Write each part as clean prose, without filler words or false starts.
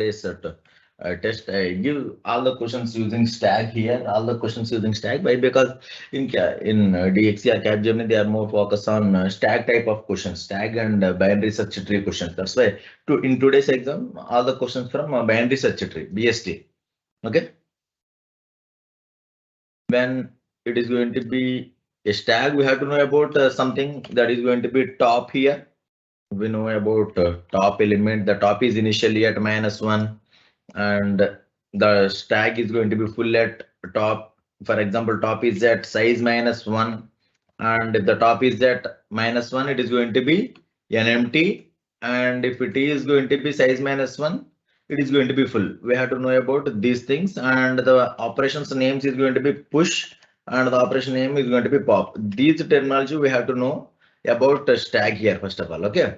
yesterday's test, I give all the questions using stack here, all the questions using stack. Why? Because in DXC or Capgemini, they are more focused on stack type of questions, stack and binary search tree questions. That's why in today's exam, all the questions from binary search tree, BST. Okay. When it is going to be a stack, we have to know about something that is going to be top here. We know about top element. The top is initially at -1, and the stack is going to be full at top. For example, top is at size -1, and if the top is at -1, it is going to be an empty, and if it is going to be size -1, it is going to be full. We have to know about these things, and the operations names is going to be push, and the operation name is going to be pop. These terminology we have to know about stack here first of all. Okay,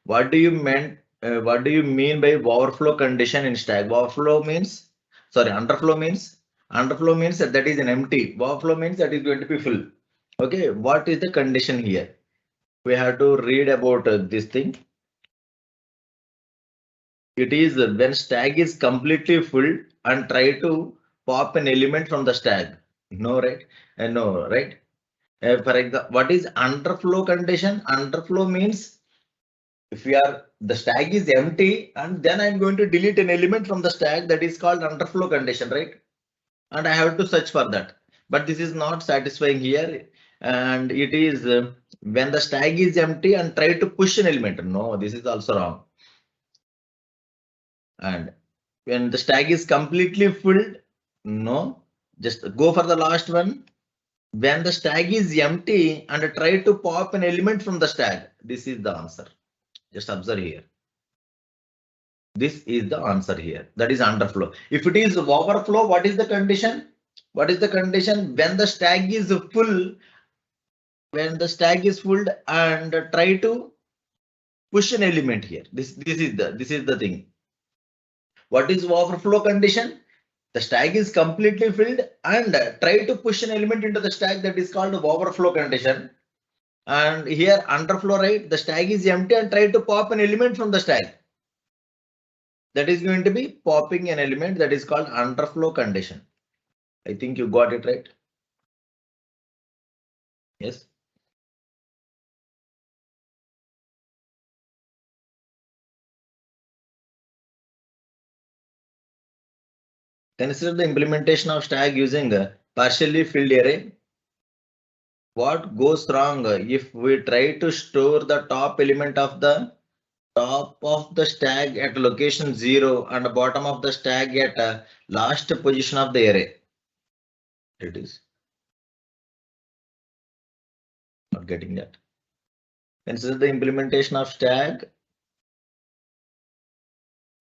what do you mean? What do you mean by overflow condition in stack? Overflow means, sorry, underflow means that is an empty. Overflow means that is going to be full. Okay, what is the condition here? We have to read about this thing. It is when stack is completely full and try to pop an element from the stack. No, right? No, right? For example, what is underflow condition? Underflow means if the stack is empty and then I'm going to delete an element from the stack, that is called underflow condition, right? And I have to search for that. But this is not satisfying here. And it is when the stack is empty and try to push an element. No, this is also wrong. And when the stack is completely full, no, just go for the last one. When the stack is empty and try to pop an element from the stack, this is the answer. Just observe here. This is the answer here. That is underflow. If it is overflow, what is the condition? What is the condition? When the stack is full, when the stack is full and try to push an element here. This is the thing. What is overflow condition? The stack is completely filled and try to push an element into the stack, that is called overflow condition. And here underflow, right? The stack is empty and try to pop an element from the stack. That is going to be popping an element, that is called underflow condition. I think you got it right. Yes. Consider the implementation of stack using a partially filled array. What goes wrong if we try to store the top element of the top of the stack at location 0 and the bottom of the stack at last position of the array? It is not getting that. Consider the implementation of stack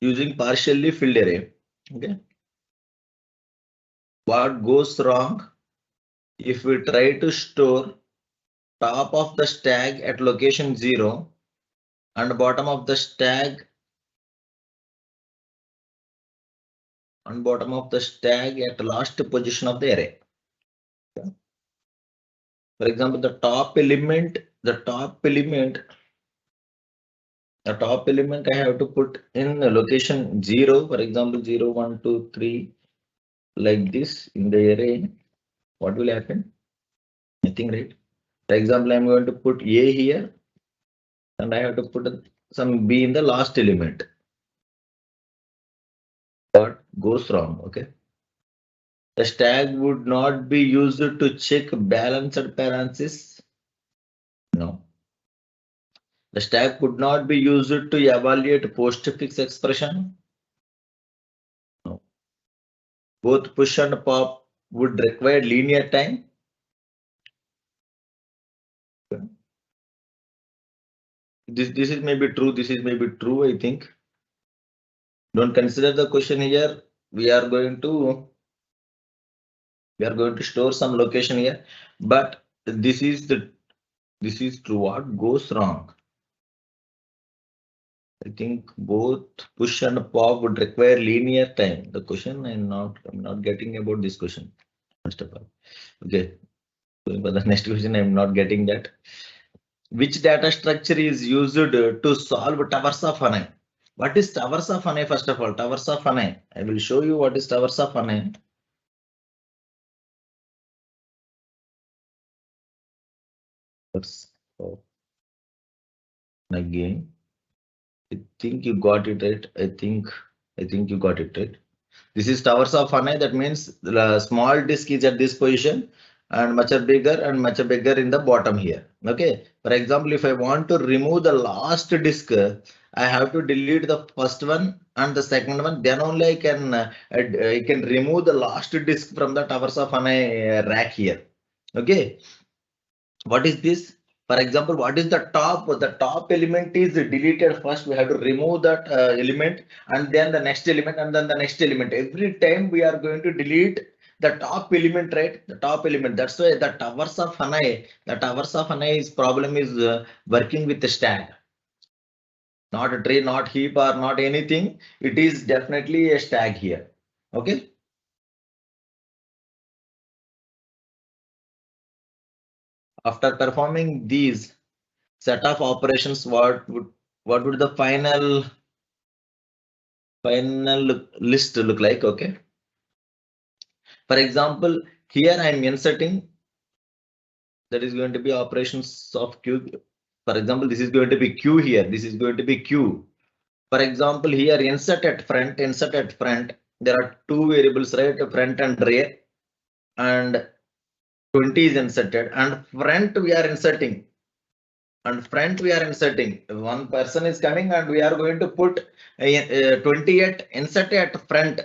using partially filled array. Okay. What goes wrong if we try to store top of the stack at location 0 and bottom of the stack at last position of the array? For example, the top element I have to put in the location 0, for example 0, 1, 2, 3, like this in the array. What will happen? Nothing, right? For example, I'm going to put A here and I have to put some B in the last element. What goes wrong? Okay. The stack would not be used to check balanced parentheses. No. The stack could not be used to evaluate postfix expression. No. Both push and pop would require linear time. This is maybe true. This is maybe true. I think. Don't consider the question here. We are going to store some location here, but this is true. What goes wrong? I think both push and pop would require linear time. The question I'm not getting about this question. First of all, okay. Going for the next question, I'm not getting that. Which data structure is used to solve towers of HANA? What is towers of Hanai? First of all, towers of Hanai. I will show you what is towers of Hanai. Again, I think you got it right. I think you got it right. This is towers of Hanai. That means the small disk is at this position and much bigger in the bottom here. Okay. For example, if I want to remove the last disk, I have to delete the first one and the second one. Then only I can remove the last disk from the towers of Hanai rack here. Okay. What is this? For example, what is the top? The top element is deleted first. We have to remove that element and then the next element and then the next element. Every time we are going to delete the top element, right? The top element. That's why the towers of Hanai, problem is working with the stack. Not a tree, not heap or not anything. It is definitely a stack here. Okay. After performing these set of operations, what would the final list look like? Okay. For example, here I am inserting, that is going to be operations of Q. For example, this is going to be Q here. This is going to be Q. For example, here insert at front. There are two variables, right? Front and rear, and 20 is inserted, and front we are inserting. One person is coming and we are going to put 20 at insert at front,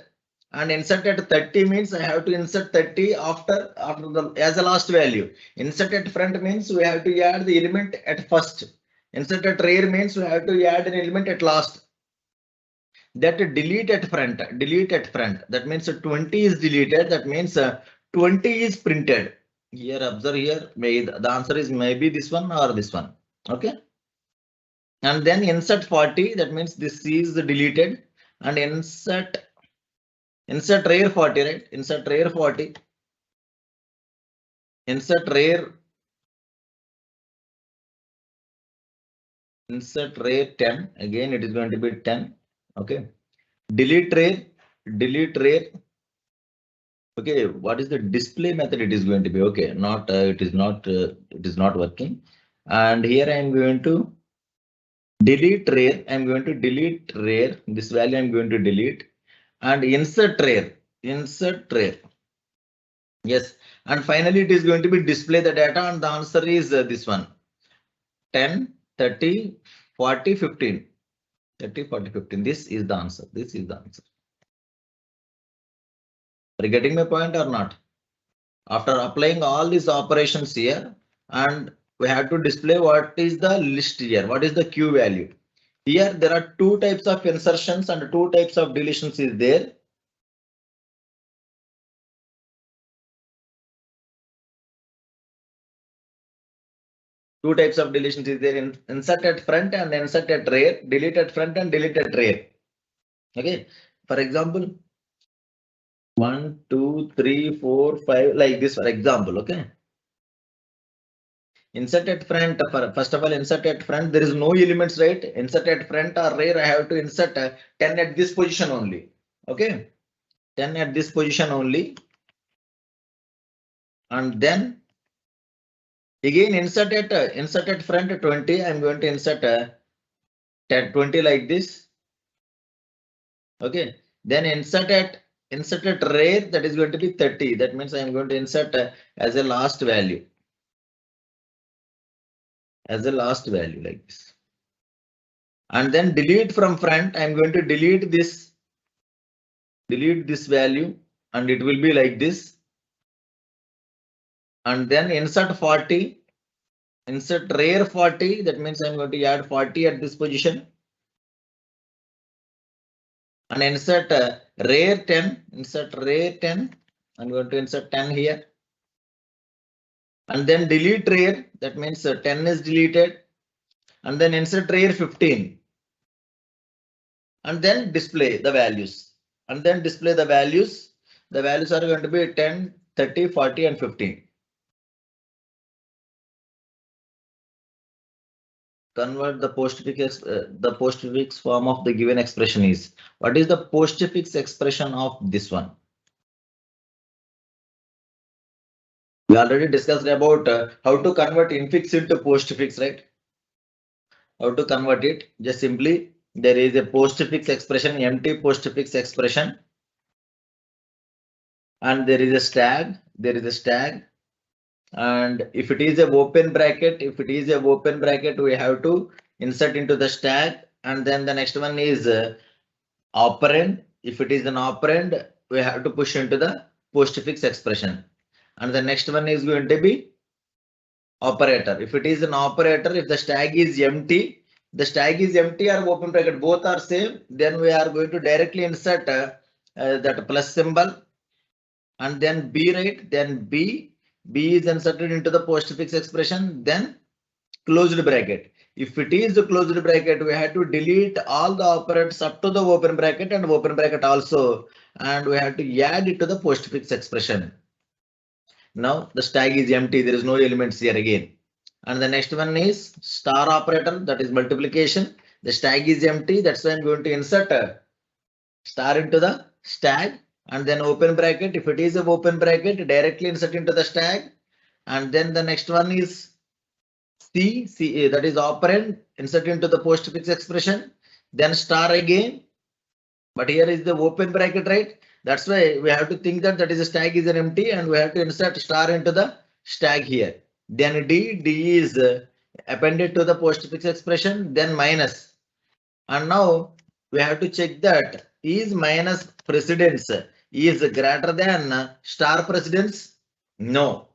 and insert at 30 means I have to insert 30 after the as a last value. Insert at front means we have to add the element at first. Insert at rear means we have to add an element at last. That delete at front. That means 20 is deleted. That means 20 is printed. Here, observe here. The answer is maybe this one or this one. Okay. And then insert 40. That means this is deleted. And insert rear 40, right? Insert rear 40. Insert rear 10. Again, it is going to be 10. Okay. Delete rear. Okay. What is the display method? It is going to be okay. Not it is not working. And here I am going to delete rear. I'm going to delete rear. This value I'm going to delete and insert rear. Yes. And finally, it is going to be display the data, and the answer is this one. 10, 30, 40, 15. 30, 40, 15. This is the answer. Are you getting my point or not? After applying all these operations here, and we have to display what is the list here. What is the Q value? Here there are two types of insertions and two types of deletions is there. Two types of deletions is there: insert at front and insert at rear, delete at front and delete at rear. Okay. For example, 1, 2, 3, 4, 5, like this, for example. Okay. Insert at front, first of all, insert at front, there is no elements, right? Insert at front or rear, I have to insert 10 at this position only. Okay. 10 at this position only. And then again insert at front 20. I'm going to insert 20 like this. Okay. Then insert at rear, that is going to be 30. That means I'm going to insert as a last value. Like this. And then delete from front. I'm going to delete this value, and it will be like this. And then insert 40. Insert rear 40. That means I'm going to add 40 at this position. And insert rear 10. I'm going to insert 10 here. And then delete rear. That means 10 is deleted. And then insert rear 15. And then display the values. The values are going to be 10, 30, 40, and 15. convert the postfix form of the given expression is. What is the postfix expression of this one? We already discussed about how to convert infix into postfix, right? How to convert it? Just simply there is a postfix expression, empty postfix expression, and there is a stag. There is a stag, and if it is a open bracket, we have to insert into the stag, and then the next one is operand. If it is an operand, we have to push into the postfix expression, and the next one is going to be operator. If it is an operator, if the stag is empty, or open bracket, both are same, then we are going to directly insert that plus symbol, and then B, right? Then B is inserted into the postfix expression, then closed bracket. If it is a closed bracket, we have to delete all the operands up to the open bracket and open bracket also, and we have to add it to the postfix expression. Now the stag is empty, there is no elements here again. And the next one is star operator, that is multiplication. The stag is empty, that's why I'm going to insert a star into the stag, and then open bracket. If it is a open bracket, directly insert into the stag, and then the next one is C, that is operand, insert into the postfix expression, then star again. But here is the open bracket, right? That's why we have to think that that is a stag is an empty, and we have to insert star into the stag here. Then D is appended to the postfix expression, then minus. And now we have to check that is minus precedence is greater than star precedence. No,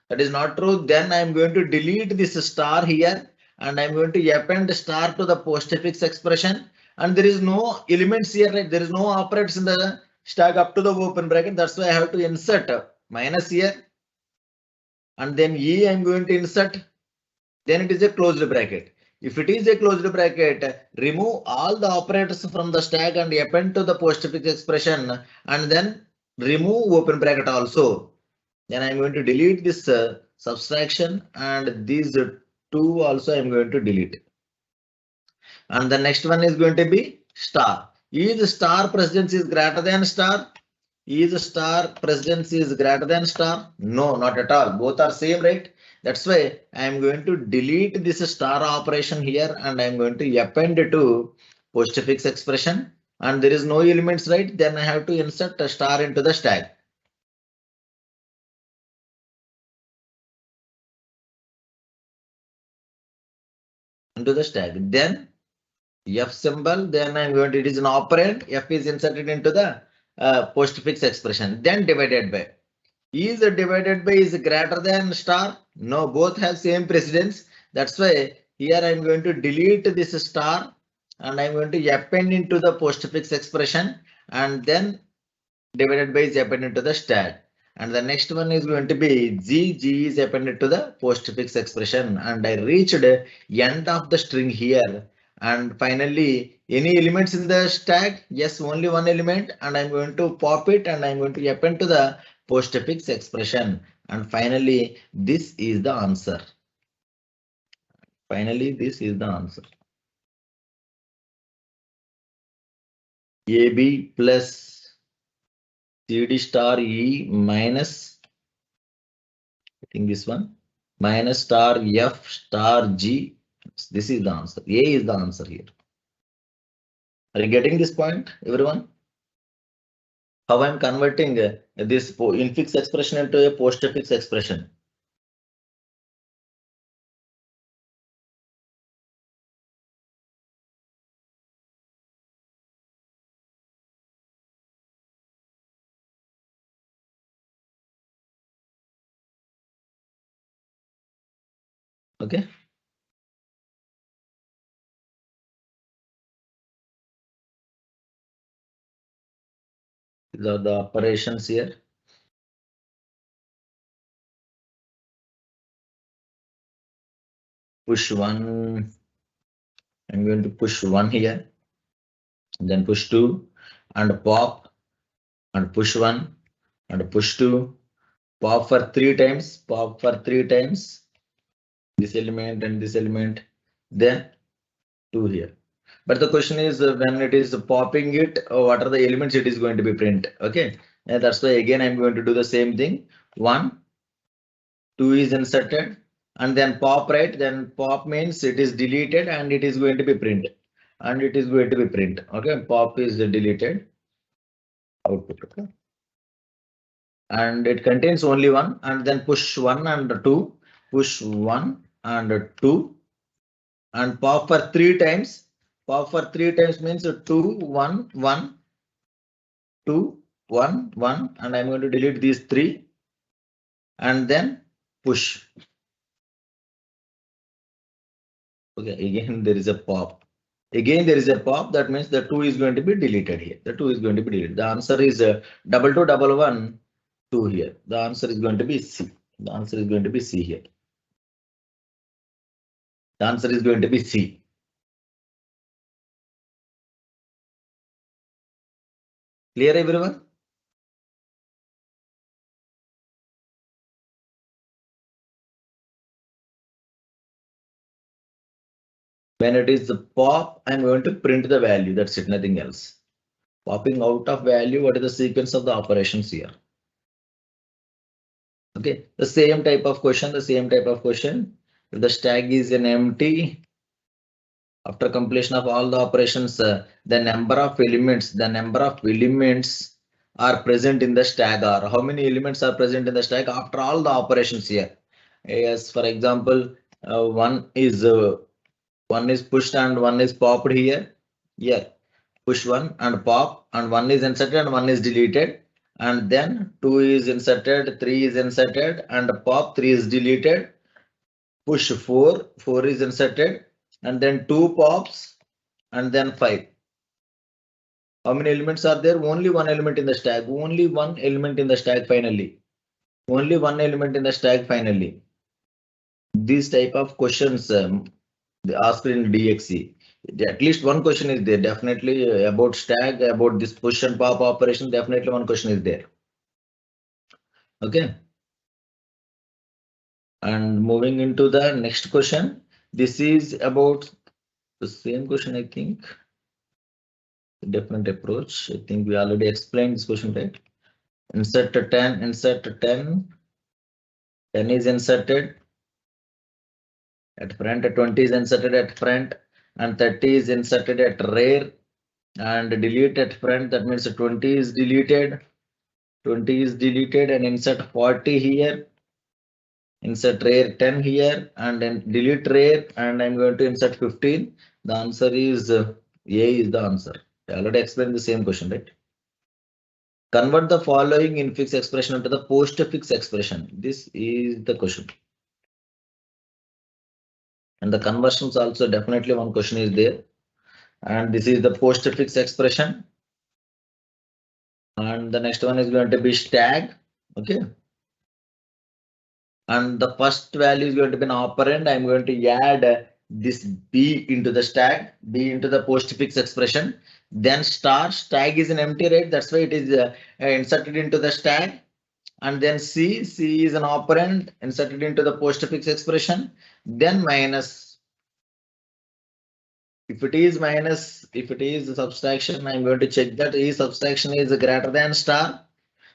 that is not true. Then I am going to delete this star here, and I am going to append star to the postfix expression, and there is no elements here, right? There is no operators in the stag up to the open bracket. That's why I have to insert minus here, and then E I am going to insert, then it is a closed bracket. If it is a closed bracket, remove all the operators from the stag and append to the postfix expression, and then remove open bracket also. Then I am going to delete this subtraction, and these two also I am going to delete. And the next one is going to be star. Is star precedence is greater than star? Is star precedence is greater than star? No, not at all. Both are same, right? That's why I am going to delete this star operation here, and I am going to append it to postfix expression, and there is no elements, right? Then I have to insert a star into the stag. Into the stag. Then F symbol, then I'm going to, it is an operand, F is inserted into the postfix expression, then divided by. Is divided by is greater than star? No, both have same precedence. That's why here I'm going to delete this star, and I'm going to append into the postfix expression, and then divided by is appended to the stag. And the next one is going to be G is appended to the postfix expression, and I reached end of the string here. And finally, any elements in the stag? Yes, only one element, and I'm going to pop it, and I'm going to append to the postfix expression. And finally, this is the answer. Finally, this is the answer. AB plus CD star E minus, I think this one, minus star F star G. This is the answer. A is the answer here. Are you getting this point, everyone? How I'm converting this infix expression into a postfix expression? Okay. These are the operations here. Push one. I'm going to push one here. Then push two, and pop, and push one, and push two. Pop for 3 times. Pop for 3 times. This element and this element. Then 2 here. But the question is when it is popping it, what are the elements it is going to be print? Okay, and that's why again I'm going to do the same thing. 1, 2 is inserted, and then pop, right? Then pop means it is deleted and it is going to be print, and it is going to be print. Okay, pop is deleted output. Okay, and it contains only 1, and then push 1 and 2, push 1 and 2, and pop for 3 times. Pop for 3 times means 2, 1, 1, 2, 1, 1, and I'm going to delete these 3 and then push. Okay, again there is a pop. Again there is a pop, that means the 2 is going to be deleted here. The 2 is going to be deleted. The answer is 2211 2 here. The answer is going to be C. The answer is going to be C here. The answer is going to be C. Clear everyone? When it is the pop, I'm going to print the value. That's it, nothing else. Popping out of value, what is the sequence of the operations here? Okay, the same type of question, If the stack is an empty, after completion of all the operations, the number of elements are present in the stack, or how many elements are present in the stack after all the operations here. Yes, for example, one is pushed and one is popped here. Yeah, push 1 and pop, and 1 is inserted and 1 is deleted, and then 2 is inserted, 3 is inserted, and pop, 3 is deleted. Push 4, 4 is inserted, and then 2 pops, and then 5. How many elements are there? Only one element in the stack. Only one element in the stack finally. Only one element in the stack finally. These type of questions they asked in DXC. At least one question is there. Definitely about stack, about this push and pop operation. Definitely one question is there. Okay. And moving into the next question. This is about the same question, I think. Different approach. I think we already explained this question, right? Insert 10, insert 10. 10 is inserted at front, 20 is inserted at front, and 30 is inserted at rear, and delete at front. That means 20 is deleted. 20 is deleted, and insert 40 here. Insert rear 10 here, and then delete rear, and I'm going to insert 15. The answer is A is the answer. I already explained the same question, right? Convert the following infix expression into the postfix expression. This is the question. And the conversions also definitely one question is there. And this is the postfix expression. And the next one is going to be stag. Okay. And the first value is going to be an operand. I'm going to add this B into the stag, B into the postfix expression. Then star, stag is an empty, right? That's why it is inserted into the stag. And then C is an operand inserted into the postfix expression. Then minus. If it is minus, if it is subtraction, I'm going to check that E subtraction is greater than star.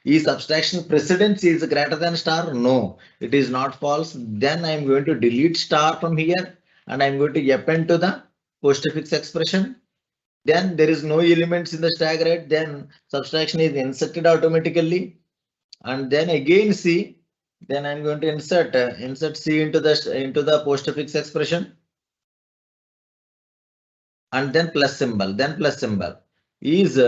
E subtraction precedence is greater than star. No, it is not false. Then I'm going to delete star from here, and I'm going to append to the postfix expression. Then there is no elements in the stack, right? Then subtraction is inserted automatically, and then again C. Then I'm going to insert C into the postfix expression. And then plus symbol, is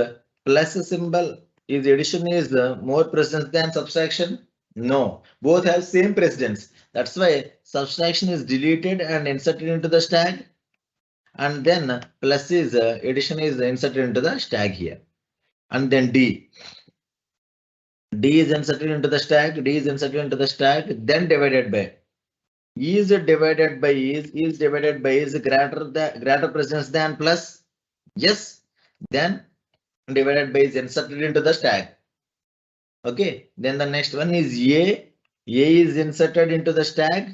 plus symbol, is addition is more precedence than subtraction? No, both have same precedence. That's why subtraction is deleted and inserted into the stack, and then plus is addition is inserted into the stack here. And then D is inserted into the stack, then divided by is divided by is greater precedence than plus. Yes, then divided by is inserted into the stack. Okay, then the next one is A is inserted into the stack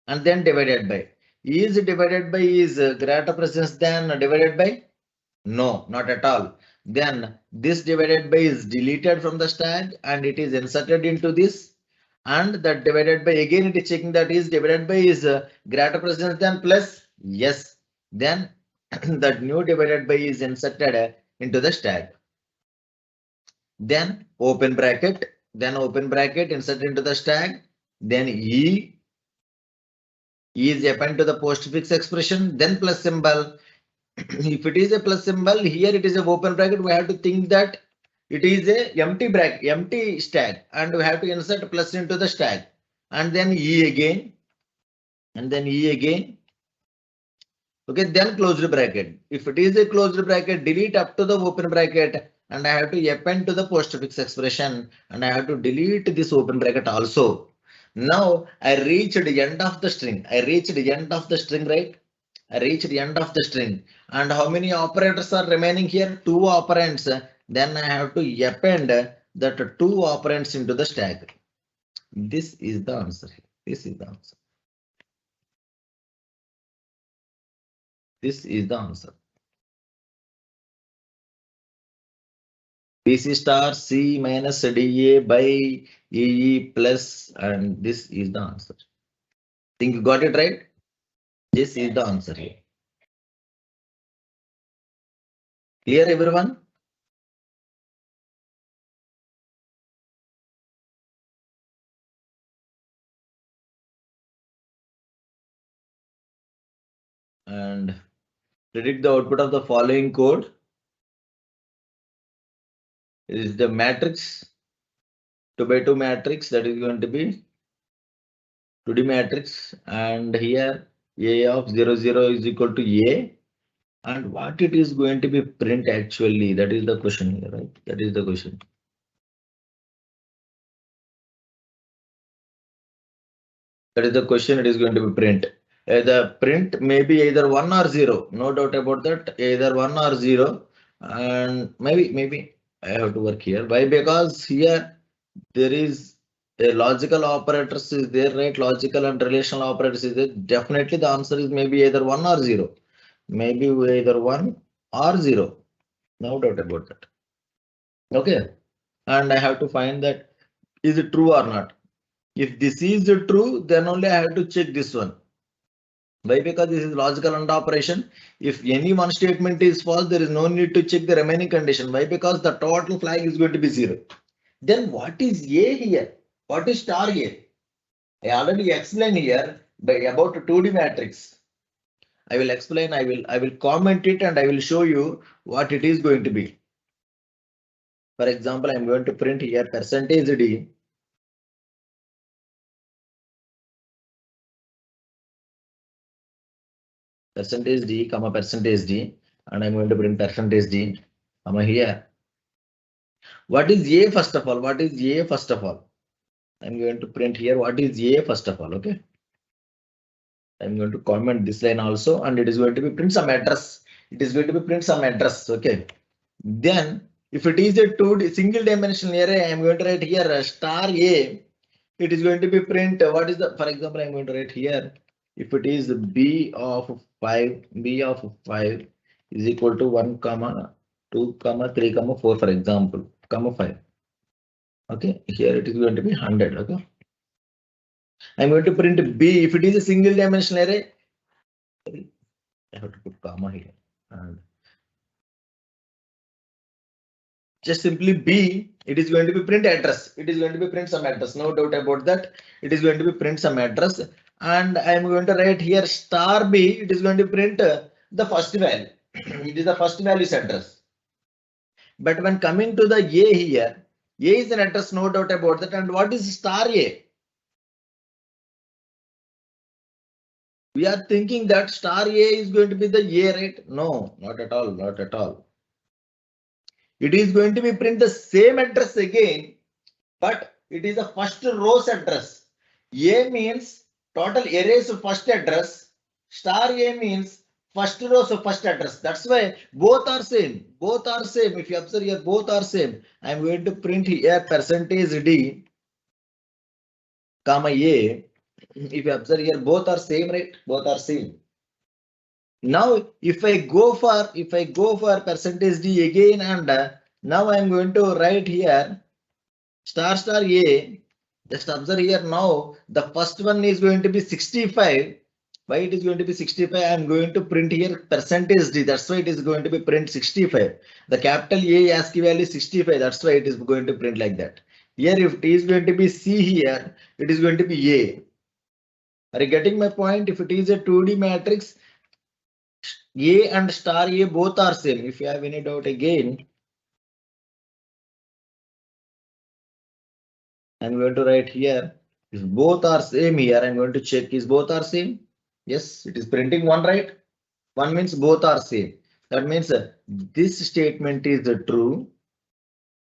and then divided by. Is divided by is greater presence than divided by? No, not at all. Then this divided by is deleted from the stack and it is inserted into this, and that divided by, again it is checking that is divided by is greater presence than plus. Yes, then that new divided by is inserted into the stack. Then open bracket, insert into the stack. Then E is append to the postfix expression, then plus symbol. If it is a plus symbol, here it is a open bracket, we have to think that it is a empty bracket, empty stack, and we have to insert plus into the stack, and then E again, okay, then closed bracket. If it is a closed bracket, delete up to the open bracket, and I have to append to the postfix expression, and I have to delete this open bracket also. Now I reached the end of the string. Right? I reached the end of the string. And how many operators are remaining here? 2 operands. Then I have to append that 2 operands into the stack. This is the answer. This is the answer. This is the answer. BC star C minus DA by EE plus, and this is the answer. Think you got it right? This is the answer here. Clear, everyone? And predict the output of the following code. Is the matrix 2 by 2 matrix, that is going to be 2D matrix, and here A of 0 0 is equal to A, and what it is going to be print actually, that is the question here, right? That is the question. That is the question, it is going to be print. The print may be either 1 or 0, no doubt about that, either 1 or 0, and maybe I have to work here. Why? Because here there is a logical operators is there, right? Logical and relational operators is there. Definitely the answer is maybe either 1 or 0. Maybe either 1 or 0. No doubt about that. Okay. And I have to find that is it true or not. If this is true, then only I have to check this one. Why? Because this is logical AND operation. If any one statement is false, there is no need to check the remaining condition. Why? Because the total flag is going to be 0. Then what is A here? What is star A? I already explained here about 2D matrix. I will explain, I will comment it, and I will show you what it is going to be. For example, I am going to print here percentage D. Percentage D, comma percentage D, and I'm going to print percentage D, comma here. What is A first of all? What is A first of all? I'm going to print here what is A first of all. Okay. I'm going to comment this line also, and it is going to be print some address. It is going to be print some address. Okay. Then if it is a 2D single dimensional array, I'm going to write here star A. It is going to be print what is the, for example, I'm going to write here if it is B of 5 is equal to 1 comma 2 comma 3 comma 4, for example, comma 5. Okay, here it is going to be 100. Okay, I'm going to print B. If it is a single dimensional array, I have to put comma here and just simply B. It is going to be print address. It is going to be print some address. No doubt about that. It is going to be print some address, and I am going to write here star B. It is going to print the first value. It is the first value's address. But when coming to the A here, A is an address. No doubt about that. And what is star A? We are thinking that star A is going to be the A, right? No, not at all. Not at all. It is going to be print the same address again, but it is the first row's address. A means total array's first address. Star A means first row's first address. That's why both are same. Both are same. If you observe here, both are same. I am going to print here percentage D, comma A, If you observe here, both are same, right? Both are same. Now, if I go for percentage D again, and now I'm going to write here star star A. Just observe here now, the first one is going to be 65. Why it is going to be 65? I'm going to print here percentage D. That's why it is going to be print 65. The capital A ASCII value is 65. That's why it is going to print like that. Here, if it is going to be C here, it is going to be A. Are you getting my point? If it is a 2D matrix, A and star A both are same. If you have any doubt again, I'm going to write here. If both are same here, I'm going to check is both are same. Yes, it is printing one, right? One means both are same. That means this statement is true.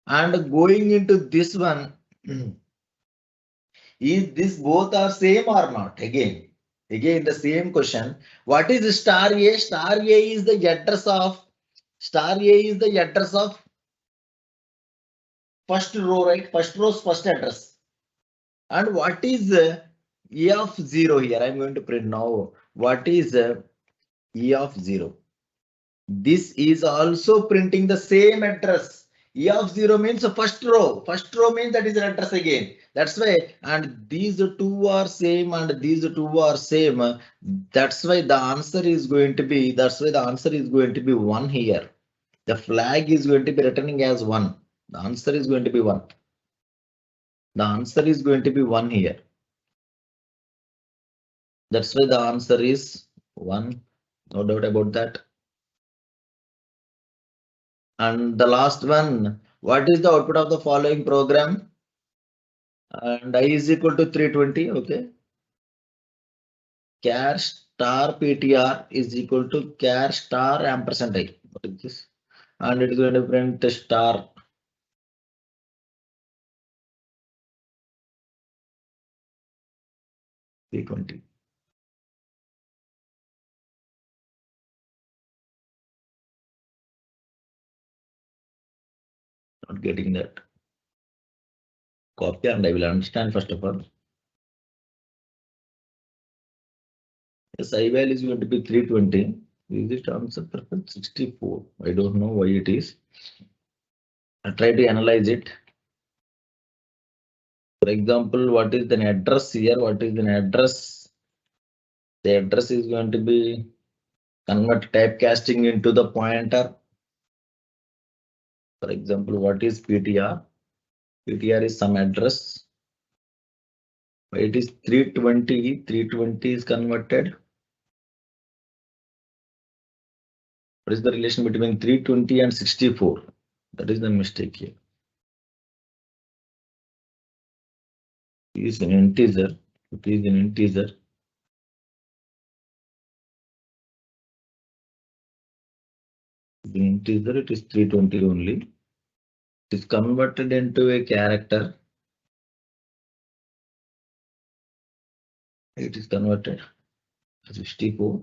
And going into this one, is this both are same or not? Again the same question. What is star A? Star A is the address of first row, right? First row's first address. And what is E of 0 here? I'm going to print now. What is E of 0? This is also printing the same address. E of 0 means the first row. First row means that is an address again. That's why, and these two are same and these two are same. That's why the answer is going to be, one here. The flag is going to be returning as 1. The answer is going to be 1. The answer is going to be 1 here. That's why the answer is 1. No doubt about that. And the last one, what is the output of the following program? And I is equal to 320. Okay. Char star PTR is equal to char star ampersand I. What is this? And it is going to print star. P20. Not getting that. Copy and I will understand first of all. Yes, I value is going to be 320. Is it answer perfect? 64. I don't know why it is. I try to analyze it. For example, what is the address here? What is the address? The address is going to be convert typecasting into the pointer. For example, what is PTR? PTR is some address. It is 320. 320 is converted. What is the relation between 320 and 64? That is the mistake here. It is an integer. It is an integer. The integer, it is 320 only. It is converted into a character. It is converted to 64.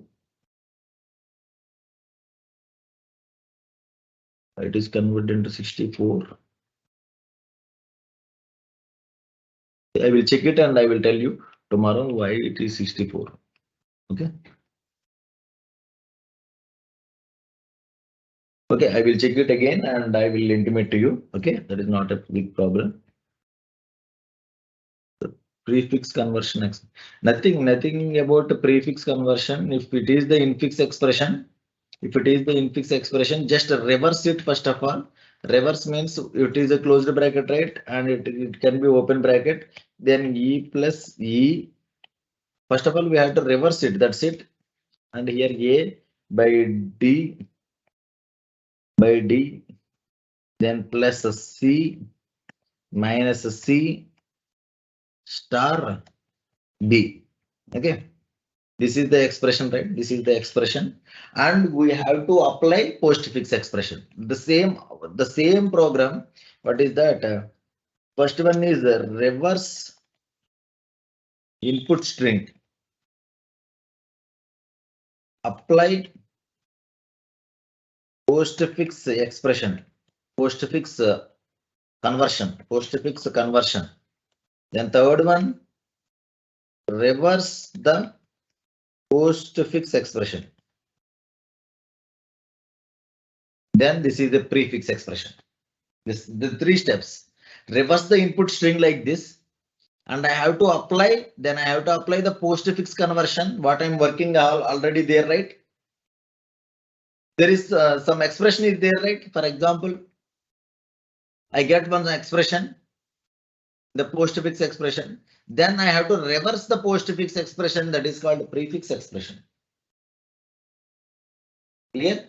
It is converted into 64. I will check it and I will tell you tomorrow why it is 64. Okay. Okay, I will check it again and I will intimate to you. Okay, that is not a big problem. The prefix conversion, nothing about the prefix conversion. If it is the infix expression, just reverse it first of all. Reverse means it is a closed bracket, right? And it can be open bracket. Then E plus E. First of all, we have to reverse it. That's it. And here A by D. Then plus C minus C star B. Okay, this is the expression, right? This is the expression, and we have to apply postfix expression. The same program. What is that? First one is reverse input string. Apply postfix expression. Postfix conversion. Then third one, reverse the postfix expression. Then this is the prefix expression. This the three steps. Reverse the input string like this, and I have to apply. Then I have to apply the postfix conversion. What I'm working already there, right? There is some expression is there, right? For example, I get one expression, the postfix expression. Then I have to reverse the postfix expression, that is called prefix expression. Clear?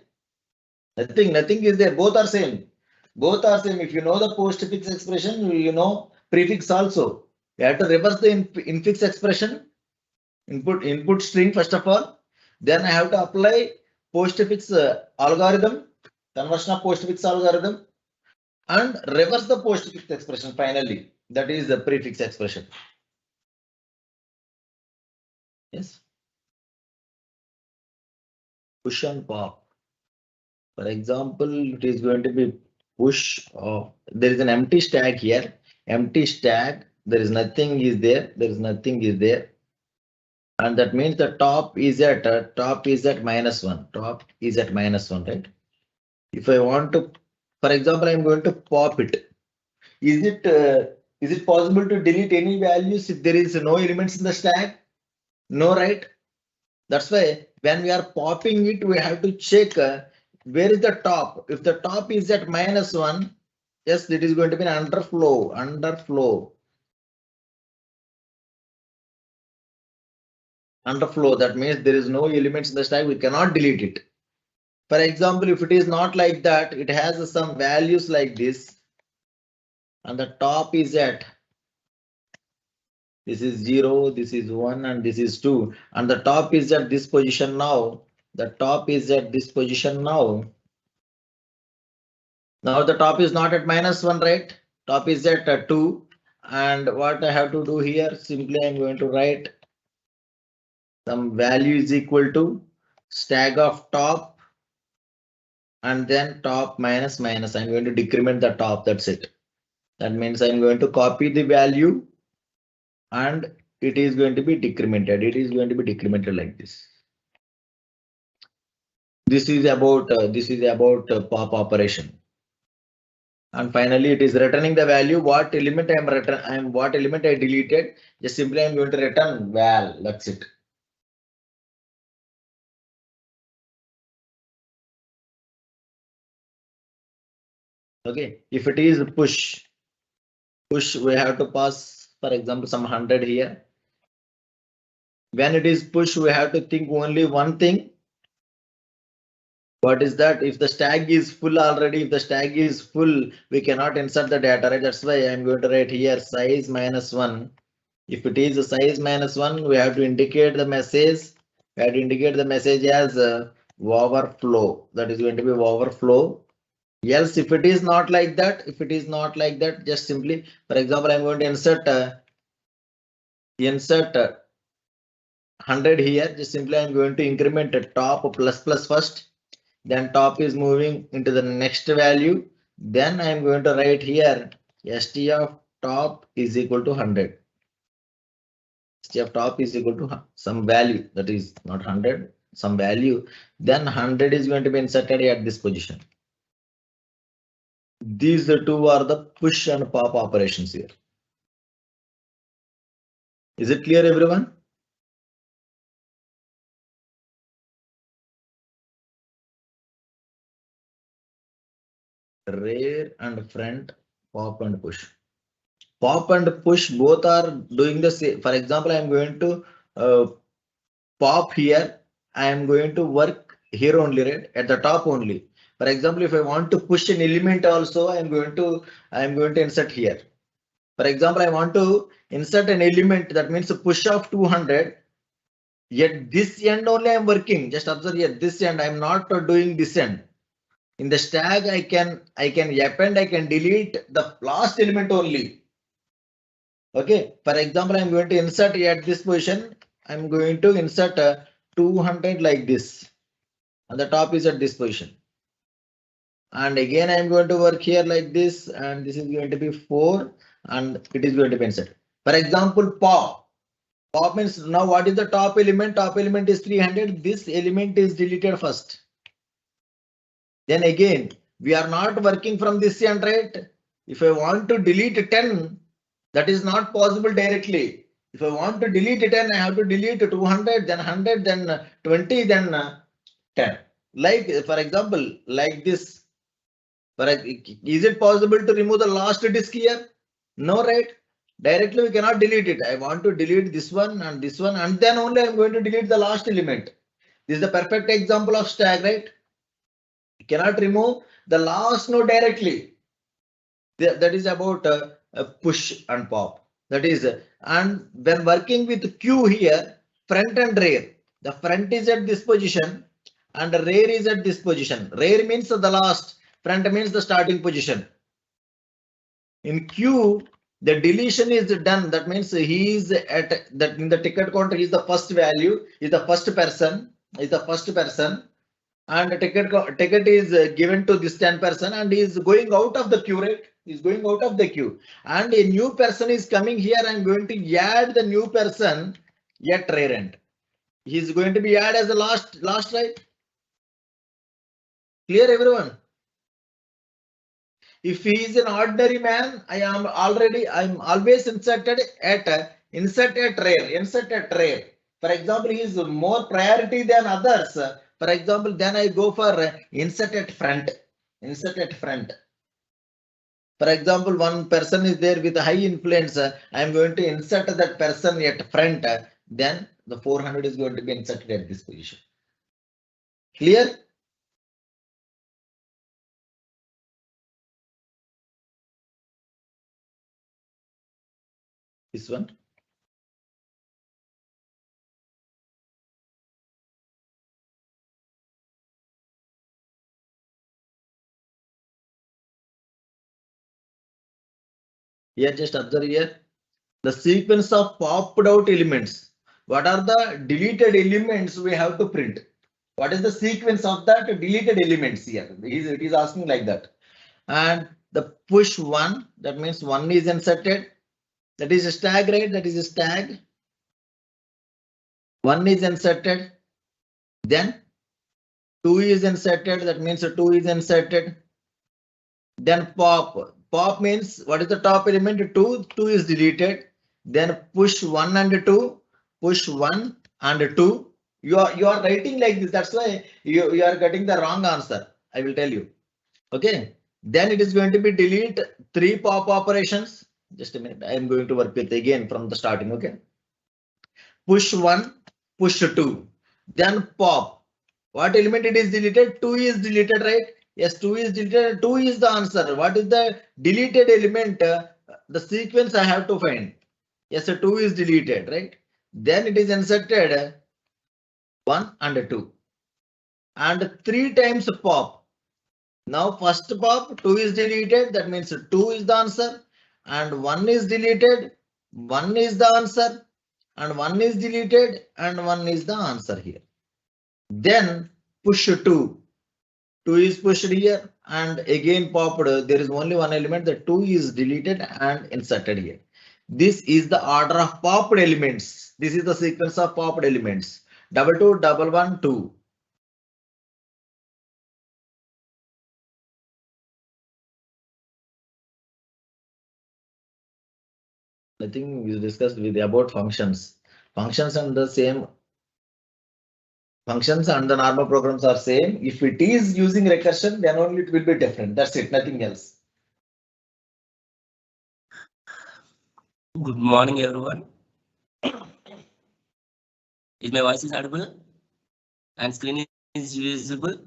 Nothing is there. Both are same. Both are same. If you know the postfix expression, you know prefix also. You have to reverse the infix expression, input string first of all. Then I have to apply postfix algorithm, conversion of postfix algorithm, and reverse the postfix expression finally. That is the prefix expression. Yes. Push and pop. For example, it is going to be push. There is an empty stack here. Empty stack. There is nothing is there. There is nothing is there. And that means the top is at -1. Top is at -1, right? If I want to, for example, I'm going to pop it. Is it possible to delete any values if there is no elements in the stack? No, right? That's why when we are popping it, we have to check where is the top. If the top is at -1, yes, it is going to be an underflow. Underflow. That means there is no elements in the stack. We cannot delete it. For example, if it is not like that, it has some values like this, and the top is at, this is 0, this is 1, and this is 2, and the top is at this position now. The top is at this position now. Now the top is not at -1, right? Top is at 2. And what I have to do here, simply I'm going to write some value is equal to stack of top, and then top minus minus. I'm going to decrement the top. That's it. That means I'm going to copy the value and it is going to be decremented. It is going to be decremented like this. This is about pop operation. And finally, it is returning the value. What element what element I deleted. Just simply I'm going to return val. That's it. Okay. If it is push, we have to pass, for example, some 100 here. When it is push, we have to think only one thing. What is that? If the stack is full already, if the stack is full, we cannot insert the data, right? That's why I'm going to write here size -1. If it is a size -1, we have to indicate the message. We have to indicate the message as overflow. That is going to be overflow. Else, if it is not like that, just simply, for example, I'm going to insert 100 here. Just simply, I'm going to increment top plus first. Then top is moving into the next value. Then I'm going to write here st of top is equal to 100. St of top is equal to some value, that is not 100, some value. Then 100 is going to be inserted at this position. These two are the push and pop operations here. Is it clear, everyone? Rear and front, pop and push. Pop and push both are doing the same. For example, I'm going to pop here. I am going to work here only, right? At the top only. For example, if I want to push an element also, I am going to insert here. For example, I want to insert an element, that means a push of 200. Yet this end only I am working. Just observe here, this end I am not doing this end. In the stack, I can append, I can delete the last element only. Okay. For example, I'm going to insert at this position. I'm going to insert 200 like this, and the top is at this position. And again, I'm going to work here like this, and this is going to be 4, and it is going to be inserted. For example, pop. Pop means now what is the top element? Top element is 300. This element is deleted first. Then again, we are not working from this end, right? If I want to delete 10, that is not possible directly. If I want to delete 10, I have to delete 200, then 100, then 20, then 10. Like, for example, like this. Is it possible to remove the last disk here? No, right? Directly we cannot delete it. I want to delete this one, and then only I'm going to delete the last element. This is the perfect example of stack, right? You cannot remove the last node directly. That is about push and pop. That is, and when working with queue here, front and rear. The front is at this position and the rear is at this position. Rear means the last, front means the starting position. In queue, the deletion is done. That means he is at that in the ticket counter. He is the first value. Is the first person. Is the first person, and the ticket is given to this 10 person, and he is going out of the queue. Right? He is going out of the queue, and a new person is coming here. I'm going to add the new person at rear end. He is going to be added as the last, right? Clear, everyone? If he is an ordinary man, I'm always inserted at rear. For example, he is more priority than others. For example, then I go for insert at front. For example, one person is there with high influence. I am going to insert that person at front. Then the 400 is going to be inserted at this position. Clear? This one. Here, just observe here. The sequence of popped out elements. What are the deleted elements we have to print? What is the sequence of that deleted elements here? It is asking like that. And the push one, that means one is inserted. That is a stag, right? That is a stag. One is inserted. Then two is inserted. That means two is inserted. Then pop. Pop means what is the top element? Two. Two is deleted. Then push one and two. Push one and two. You are writing like this. That's why you are getting the wrong answer. I will tell you. Okay. Then it is going to be delete three pop operations. Just a minute. I am going to work with again from the starting. Okay. Push one, push two. Then pop. What element it is deleted? Two is deleted, right? Yes, 2 is deleted. 2 is the answer. What is the deleted element? The sequence I have to find. Yes, 2 is deleted, right? Then it is inserted 1 and 2. And 3 times pop. Now first pop, 2 is deleted. That means 2 is the answer. And 1 is deleted. 1 is the answer. And 1 is deleted. And 1 is the answer here. Then push 2. 2 is pushed here and again popped. There is only one element. The 2 is deleted and inserted here. This is the order of popped elements. This is the sequence of popped elements. 2 2 1 1 2. I think we discussed with about functions. Functions and the same. Functions and the normal programs are same. If it is using recursion, then only it will be different. That's it. Nothing else. Good morning, everyone. Is my voice is audible and screen is visible?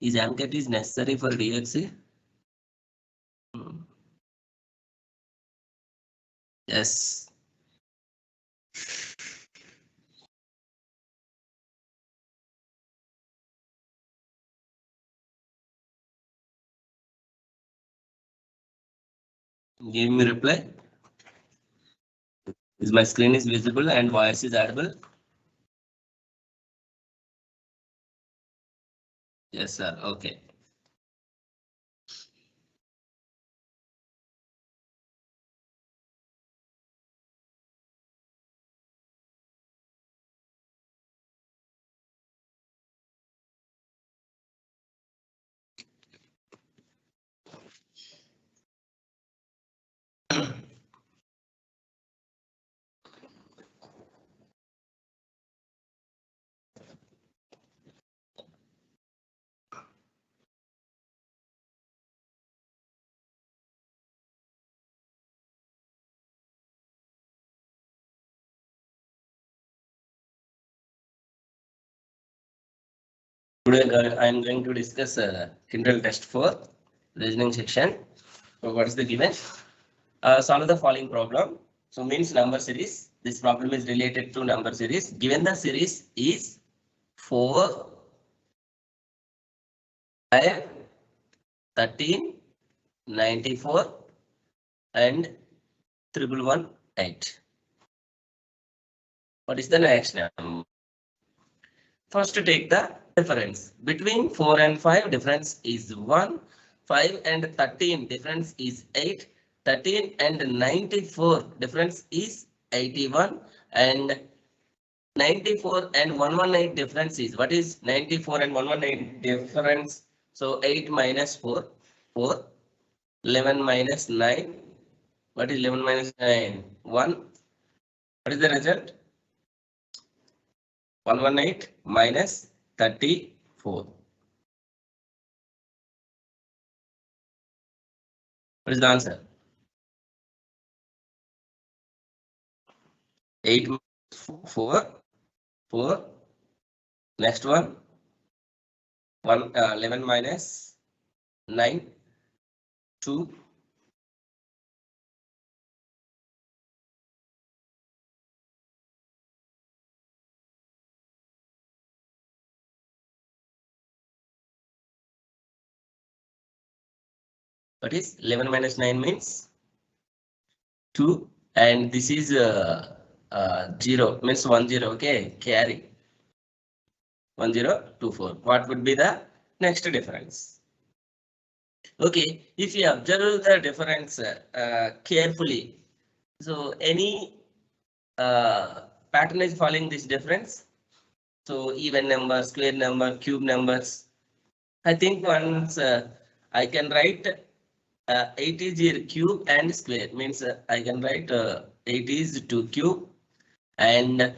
Is AMCAT is necessary for DXC? Yes. Give me reply. Is my screen is visible and voice is audible? Yes, sir. Okay. Today I am going to discuss Kyndryl test 4 reasoning section. So what is the given? Solve the following problem. So means number series. This problem is related to number series. Given the series is 4, 5, 13, 94 and 1118. What is the next number? First to take the difference between 4 and 5, difference is 1. 5 and 13, difference is 8. 13 and 94, difference is 81. And 94 and 118 difference is, what is 94 and 118 difference? So 8 minus 4, 4. 11 minus 9. What is 11 minus 9? 1. What is the result? 118 minus 34. What is the answer? 8 minus 4. 4. Next one. 11 minus 9. 2. What is 11 minus 9 means 2, and this is 0 means 1 0. Okay, carry 1024. What would be the next difference? Okay, if you observe the difference carefully, so any pattern is following this difference. So even number, square number, cube numbers. I think once I can write 8 is here cube and square, means I can write 8 is 2 cube and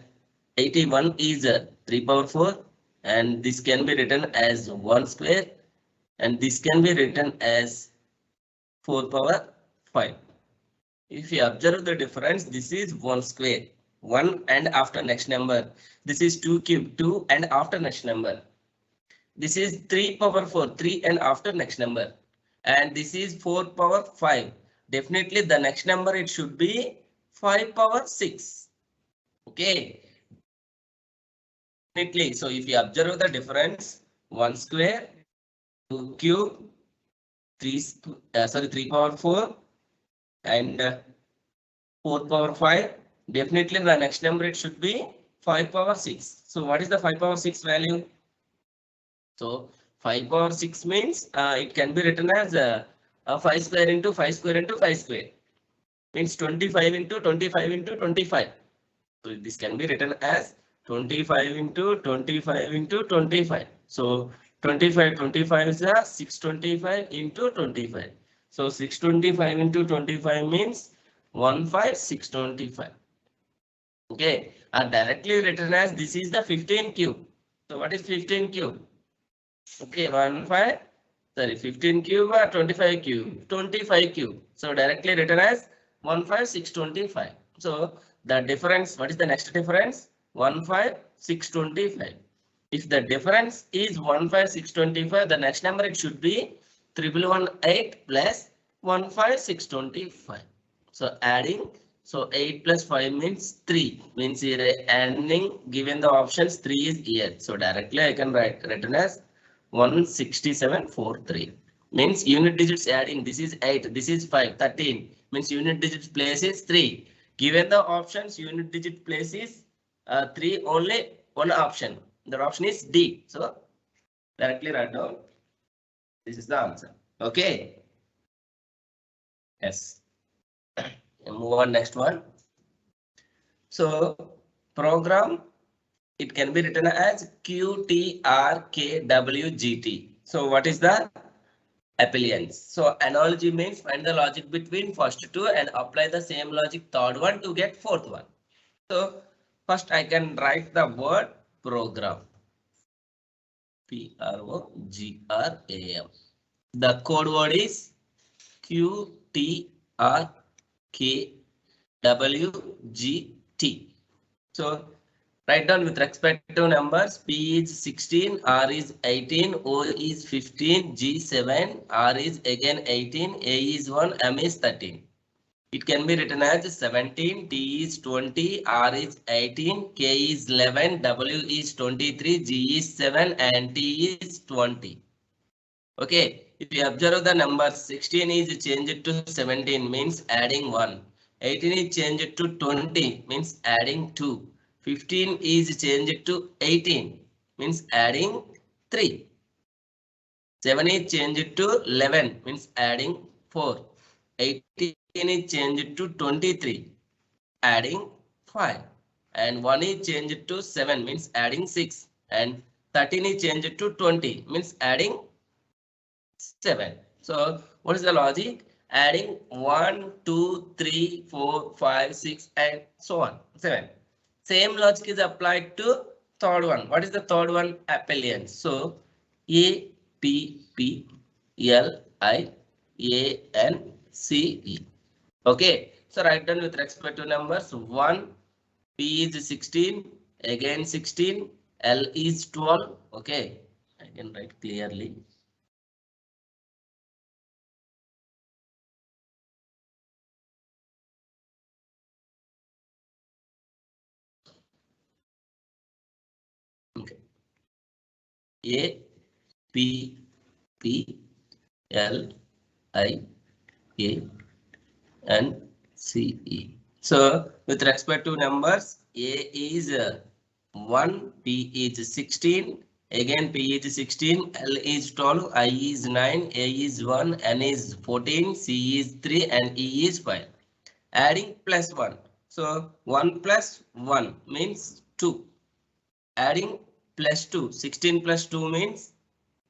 81 is 3 power 4, and this can be written as 1 square and this can be written as 4 power 5. If you observe the difference, this is 1 square, 1 and after next number. This is 2 cube, 2 and after next number. This is 3 power 4, 3 and after next number. And this is 4 power 5. Definitely the next number it should be 5 power 6. Okay. Definitely. So if you observe the difference, 1 square, 2 cube, 3 power 4 and 4 power 5. Definitely the next number it should be 5 power 6. So what is the 5 power 6 value? So 5 power 6 means it can be written as 5 square into 5 square into 5 square. Means 25 into 25 into 25. So this can be written as 25 into 25 into 25. So 25 is 625 into 25. So 625 into 25 means 15625. Okay, are directly written as this is the 15 cube. So what is 15 cube? Okay, 15 cube or 25 cube, 25 cube. So directly written as 15625. So the difference, what is the next difference? 15625. If the difference is 15625, the next number it should be 1118 plus 15625. So adding, so 8 plus 5 means 3, means here ending given the options 3 is here. So directly I can written as 16743. Means unit digits adding, this is 8, this is 5, 13, means unit digits place is 3. Given the options, unit digit place is 3, only one option. The option is D. So directly write down. This is the answer. Okay. Yes. Move on next one. So program, it can be written as QTRKWGT. So what is the appliance? So analogy means find the logic between first two and apply the same logic third one to get fourth one. So first I can write the word program. Program. The code word is QTRKWGT. So Write down with respect to numbers. P is 16, R is 18, O is 15, G 7, R is again 18, A is 1, M is 13. It can be written as 17, T is 20, R is 18, K is 11, W is 23, G is 7, and T is 20. Okay, if you observe the number 16 is changed to 17 means adding 1. 18 is changed to 20 means adding 2. 15 is changed to 18 means adding 3. 7 is changed to 11 means adding 4. 18 is changed to 23 adding 5. And 1 is changed to 7 means adding 6. And 13 is changed to 20 means adding 7. So what is the logic? Adding 1, 2, 3, 4, 5, 6, and so on. 7. Same logic is applied to third one. What is the third one? Appellians. So A, P, P, L, I, A, N, C, E. Okay. So write down with respect to numbers. 1, P is 16, again 16, L is 12. Okay. I can write clearly. Okay. A, P, P, L, I, A, and C, E. So with respect to numbers, A is 1, P is 16, again P is 16, L is 12, I is 9, A is 1, N is 14, C is 3, and E is 5. Adding plus 1. So 1 plus 1 means 2. Adding plus 2, 16 plus 2 means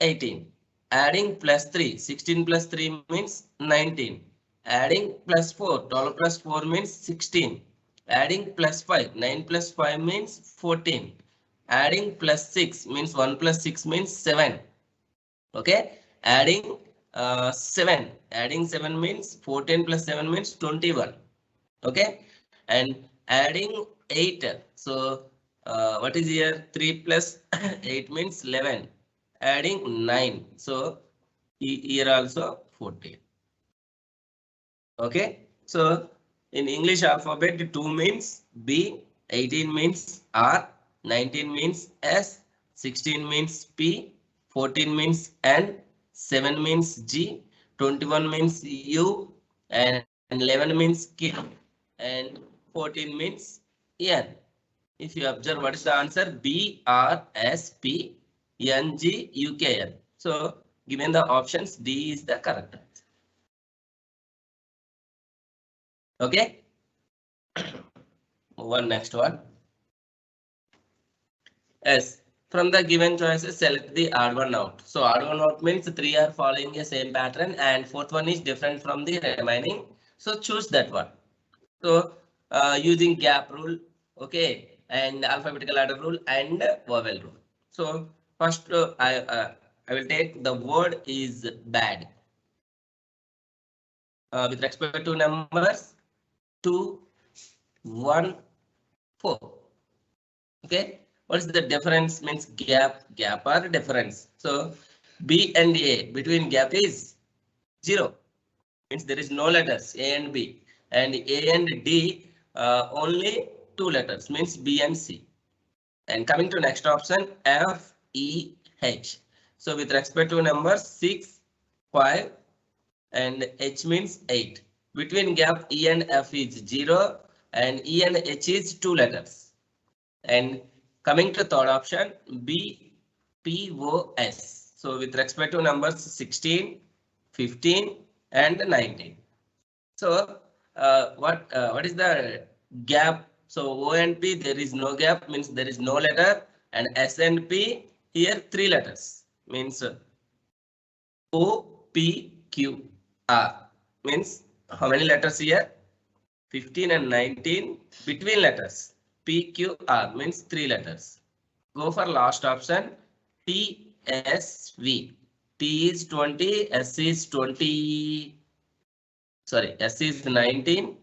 18. Adding plus 3, 16 plus 3 means 19. Adding plus 4, 12 plus 4 means 16. Adding plus 5, 9 plus 5 means 14. Adding plus 6 means 1 plus 6 means 7. Okay. Adding 7. Adding 7 means 14 plus 7 means 21. Okay. And adding 8. So what is here? 3 plus 8 means 11. Adding 9. So here also 14. Okay. So in English alphabet, 2 means B, 18 means R, 19 means S, 16 means P, 14 means N, 7 means G, 21 means U, and 11 means K, and 14 means N. If you observe, what is the answer? B, R, S, P, N, G, U, K, N. So given the options, D is the correct answer. Okay. Move on, next one. Yes. From the given choices, select the odd one out. So odd one out means 3 are following a same pattern and fourth one is different from the remaining. So choose that one. So using gap rule, okay, and alphabetical order rule and vowel rule. So first I will take the word is bad. With respect to numbers 2, 1, 4. Okay, what is the difference? Means gap or difference. So B and A between gap is 0, means there is no letters A and B, and A and D only 2 letters, means B and C. And coming to next option, F, E, H. So with respect to numbers 6, 5, and H means 8. Between gap E and F is 0, and E and H is 2 letters. And coming to third option, B, P, O, S. So with respect to numbers 16, 15, and 19. So what is the gap? So O and P, there is no gap, means there is no letter, and S and P, here 3 letters, means O, P, Q, R, means how many letters here? 15 and 19 between letters. P, Q, R means 3 letters. Go for last option, T, S, V. T is 20, S is 20, sorry, S is 19.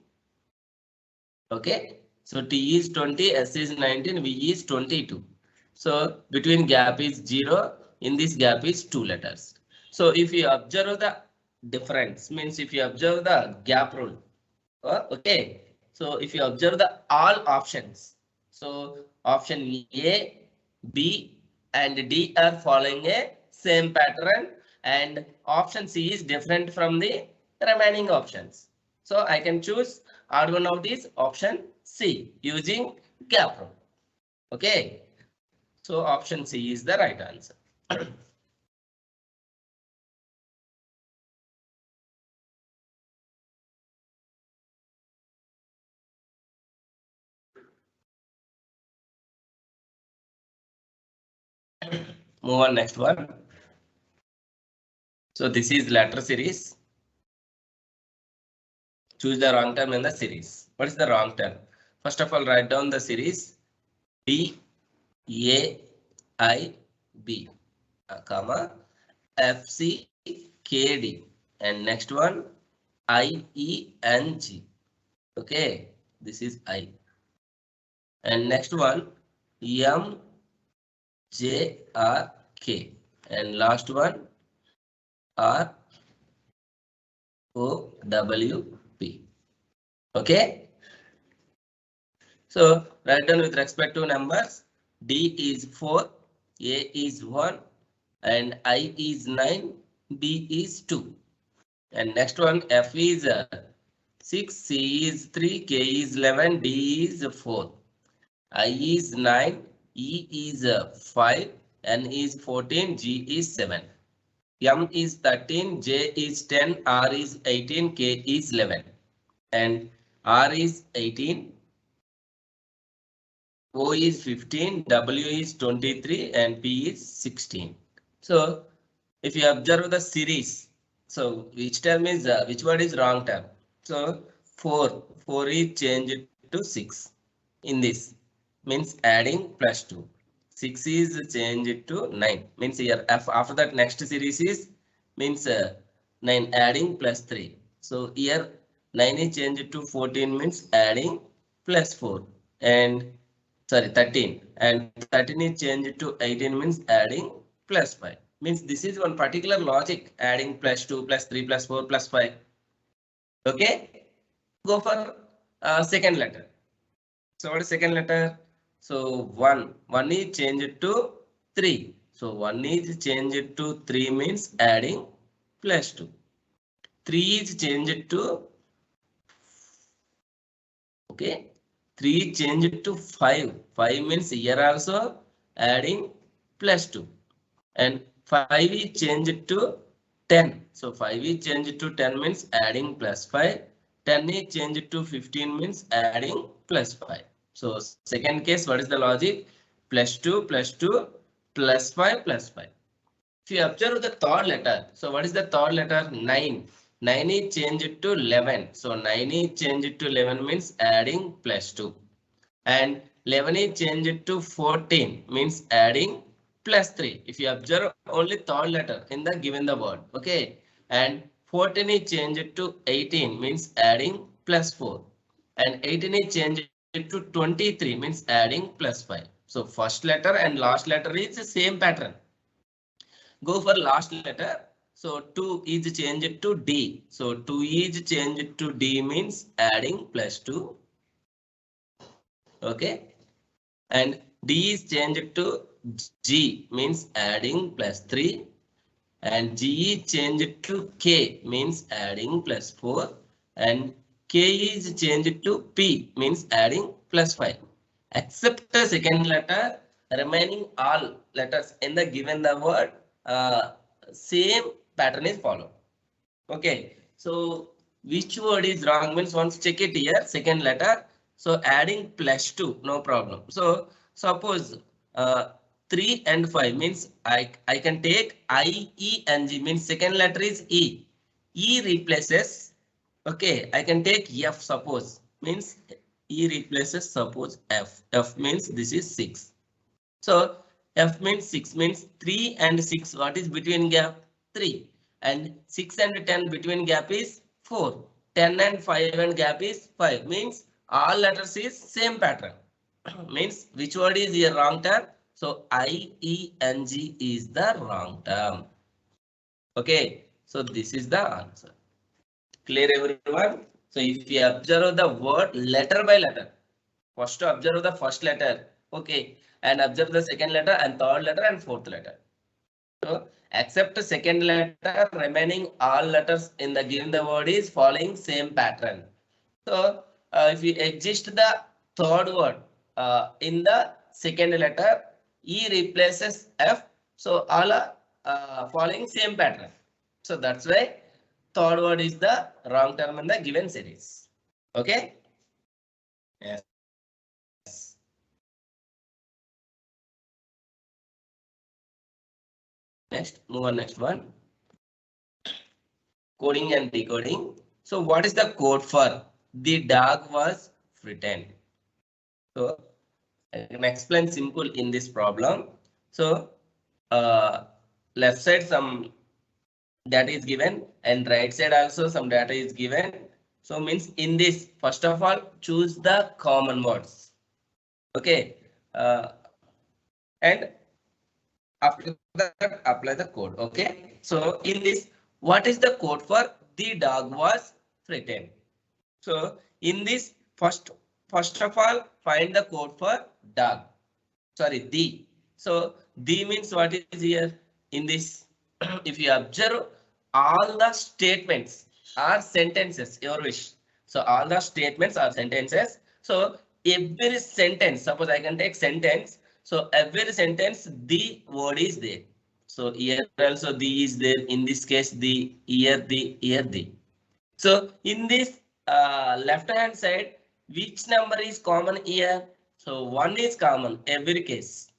Okay, So T is 20, S is 19, V is 22. So between gap is 0. In this gap is 2 letters. So if you observe the difference, means if you observe the gap rule, okay. So if you observe the all options, so option A, B, and D are following a same pattern, and option C is different from the remaining options. So I can choose odd one of these, option C, using gap rule. Okay. So option C is the right answer. Move on next one. So this is letter series. Choose the wrong term in the series. What is the wrong term? First of all, write down the series D, A, I, B, comma, F, C, K, D, and next one I, E, N, G. Okay, this is I. And next one M, J, R, K, and last one R, O, W, P. Okay. So write down with respect to numbers. D is 4, A is 1, and I is 9, B is 2. And next one, F is 6, C is 3, K is 11, D is 4. I is 9, E is 5, N is 14, G is 7. M is 13, J is 10, R is 18, K is 11. And R is 18. O is 15, W is 23, and P is 16. So if you observe the series, so which term is which word is wrong term? So 4 is changed to 6 in this, means adding plus 2. 6 is changed to 9, means here after that next series is means 9 adding plus 3. So here 9 is changed to 14, means adding plus 4, and sorry 13, and 13 is changed to 18, means adding plus 5. Means this is one particular logic, adding plus 2 plus 3 plus 4 plus 5. Okay, go for second letter. So what is second letter? So 1 is changed to 3. So 1 is changed to 3, means adding plus 2. 3 is changed to, okay, 3 changed to 5. 5 means here also adding plus 2. And 5 is changed to 10. So 5 is changed to 10, means adding plus 5. 10 is changed to 15, means adding plus 5. So second case, what is the logic? Plus 2 plus 2 plus 5 plus 5. If you observe the third letter, so what is the third letter? 9. 9 is changed to 11. So 9 is changed to 11, means adding plus 2. And 11 is changed to 14, means adding plus 3. If you observe only third letter in the given the word, okay. And 14 is changed to 18, means adding plus 4. And 18 is changed to 23, means adding plus 5. So first letter and last letter is the same pattern. Go for last letter. So 2 is changed to D. So 2 is changed to D, means adding plus 2. Okay. And D is changed to G, means adding plus 3. And G is changed to K, means adding plus 4. And K is changed to P, means adding plus 5. Except the second letter, remaining all letters in the given the word, same pattern is followed. Okay, so which word is wrong means once check it here, second letter. So adding plus 2, no problem. So suppose 3 and 5 means I can take I, E, and G, means second letter is E. E replaces, okay, I can take F, suppose, means E replaces suppose F. F means this is 6. So F means 6, means 3 and 6. What is between gap? 3. And 6 and 10 between gap is 4. 10 and 5 and gap is 5, means all letters is same pattern. Means which word is your wrong term? So IENG is the wrong term. Okay, so this is the answer. Clear everyone? So if you observe the word letter by letter, first observe the first letter, okay, and observe the second letter and third letter and fourth letter. So except second letter, remaining all letters in the given the word is following same pattern. So if you exist the third word in the second letter, E replaces F. So all are following same pattern. So that's why third word is the wrong term in the given series. Okay. Yes. Next, move on next one. Coding and decoding. So what is the code for the dog was frightened? So I can explain simple in this problem. So left side some data is given and right side also some data is given. So means in this, first of all, choose the common words. Okay. And after that, apply the code. Okay. So in this, what is the code for the dog was frightened? So in this, first of all, find the code for dog. Sorry, the. So the means what is here in this? If you observe all the statements are sentences, your wish. So all the statements are sentences. So every sentence, suppose I can take sentence. So every sentence, the word is there. So here also the is there. In this case, the here, the here, the. So in this left hand side, which number is common here? So 1 is common every case.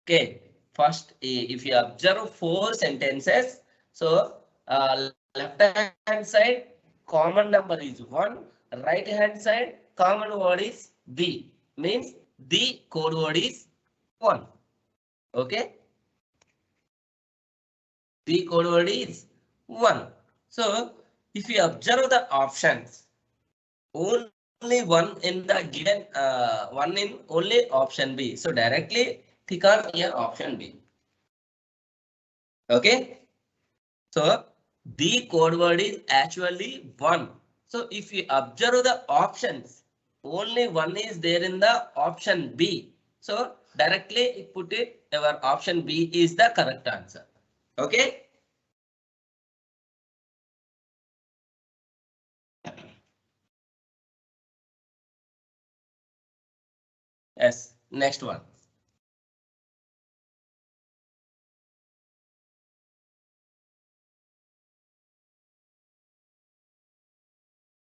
Okay, first if you observe 4 sentences, so left hand side common number is 1, right hand side common word is B, means the code word is 1. Okay, the code word is 1. So if you observe the options, only one in the given one in only option B. So directly click on here option B. Okay. So the code word is actually 1. So if you observe the options, only one is there in the option B. So directly put it, our option B is the correct answer. Okay. Yes. Next one.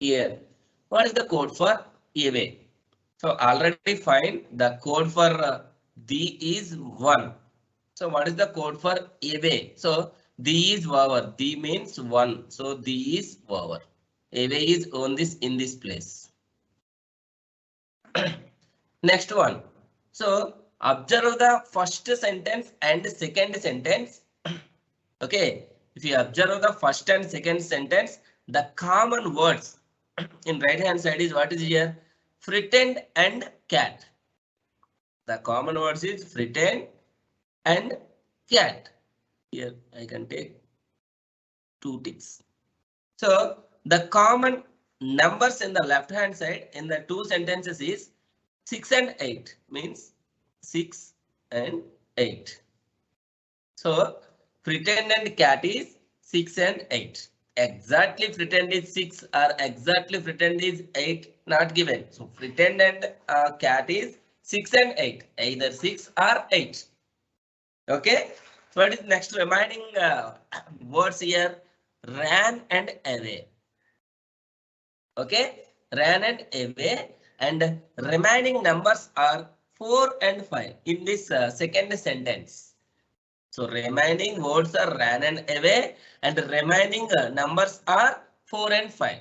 Here. What is the code for away? So already find the code for the is 1. So what is the code for away? So the is over. The means 1. So the is over. Away is on this in this place. Next one. So observe the first sentence and second sentence. Okay. If you observe the first and second sentence, the common words in right hand side is what is here? Frightened and cat. The common words is frightened and cat. Here I can take 2 ticks. So the common numbers in the left hand side in the 2 sentences is 6 and 8, means 6 and 8. So frightened and cat is 6 and 8. Exactly frightened is 6 or exactly frightened is 8, not given. So frightened and cat is 6 and 8, either 6 or 8. Okay. So what is next remaining words here? Ran and away. Okay, ran and away, and remaining numbers are 4 and 5 in this second sentence. So remaining words are ran and away, and remaining numbers are 4 and 5.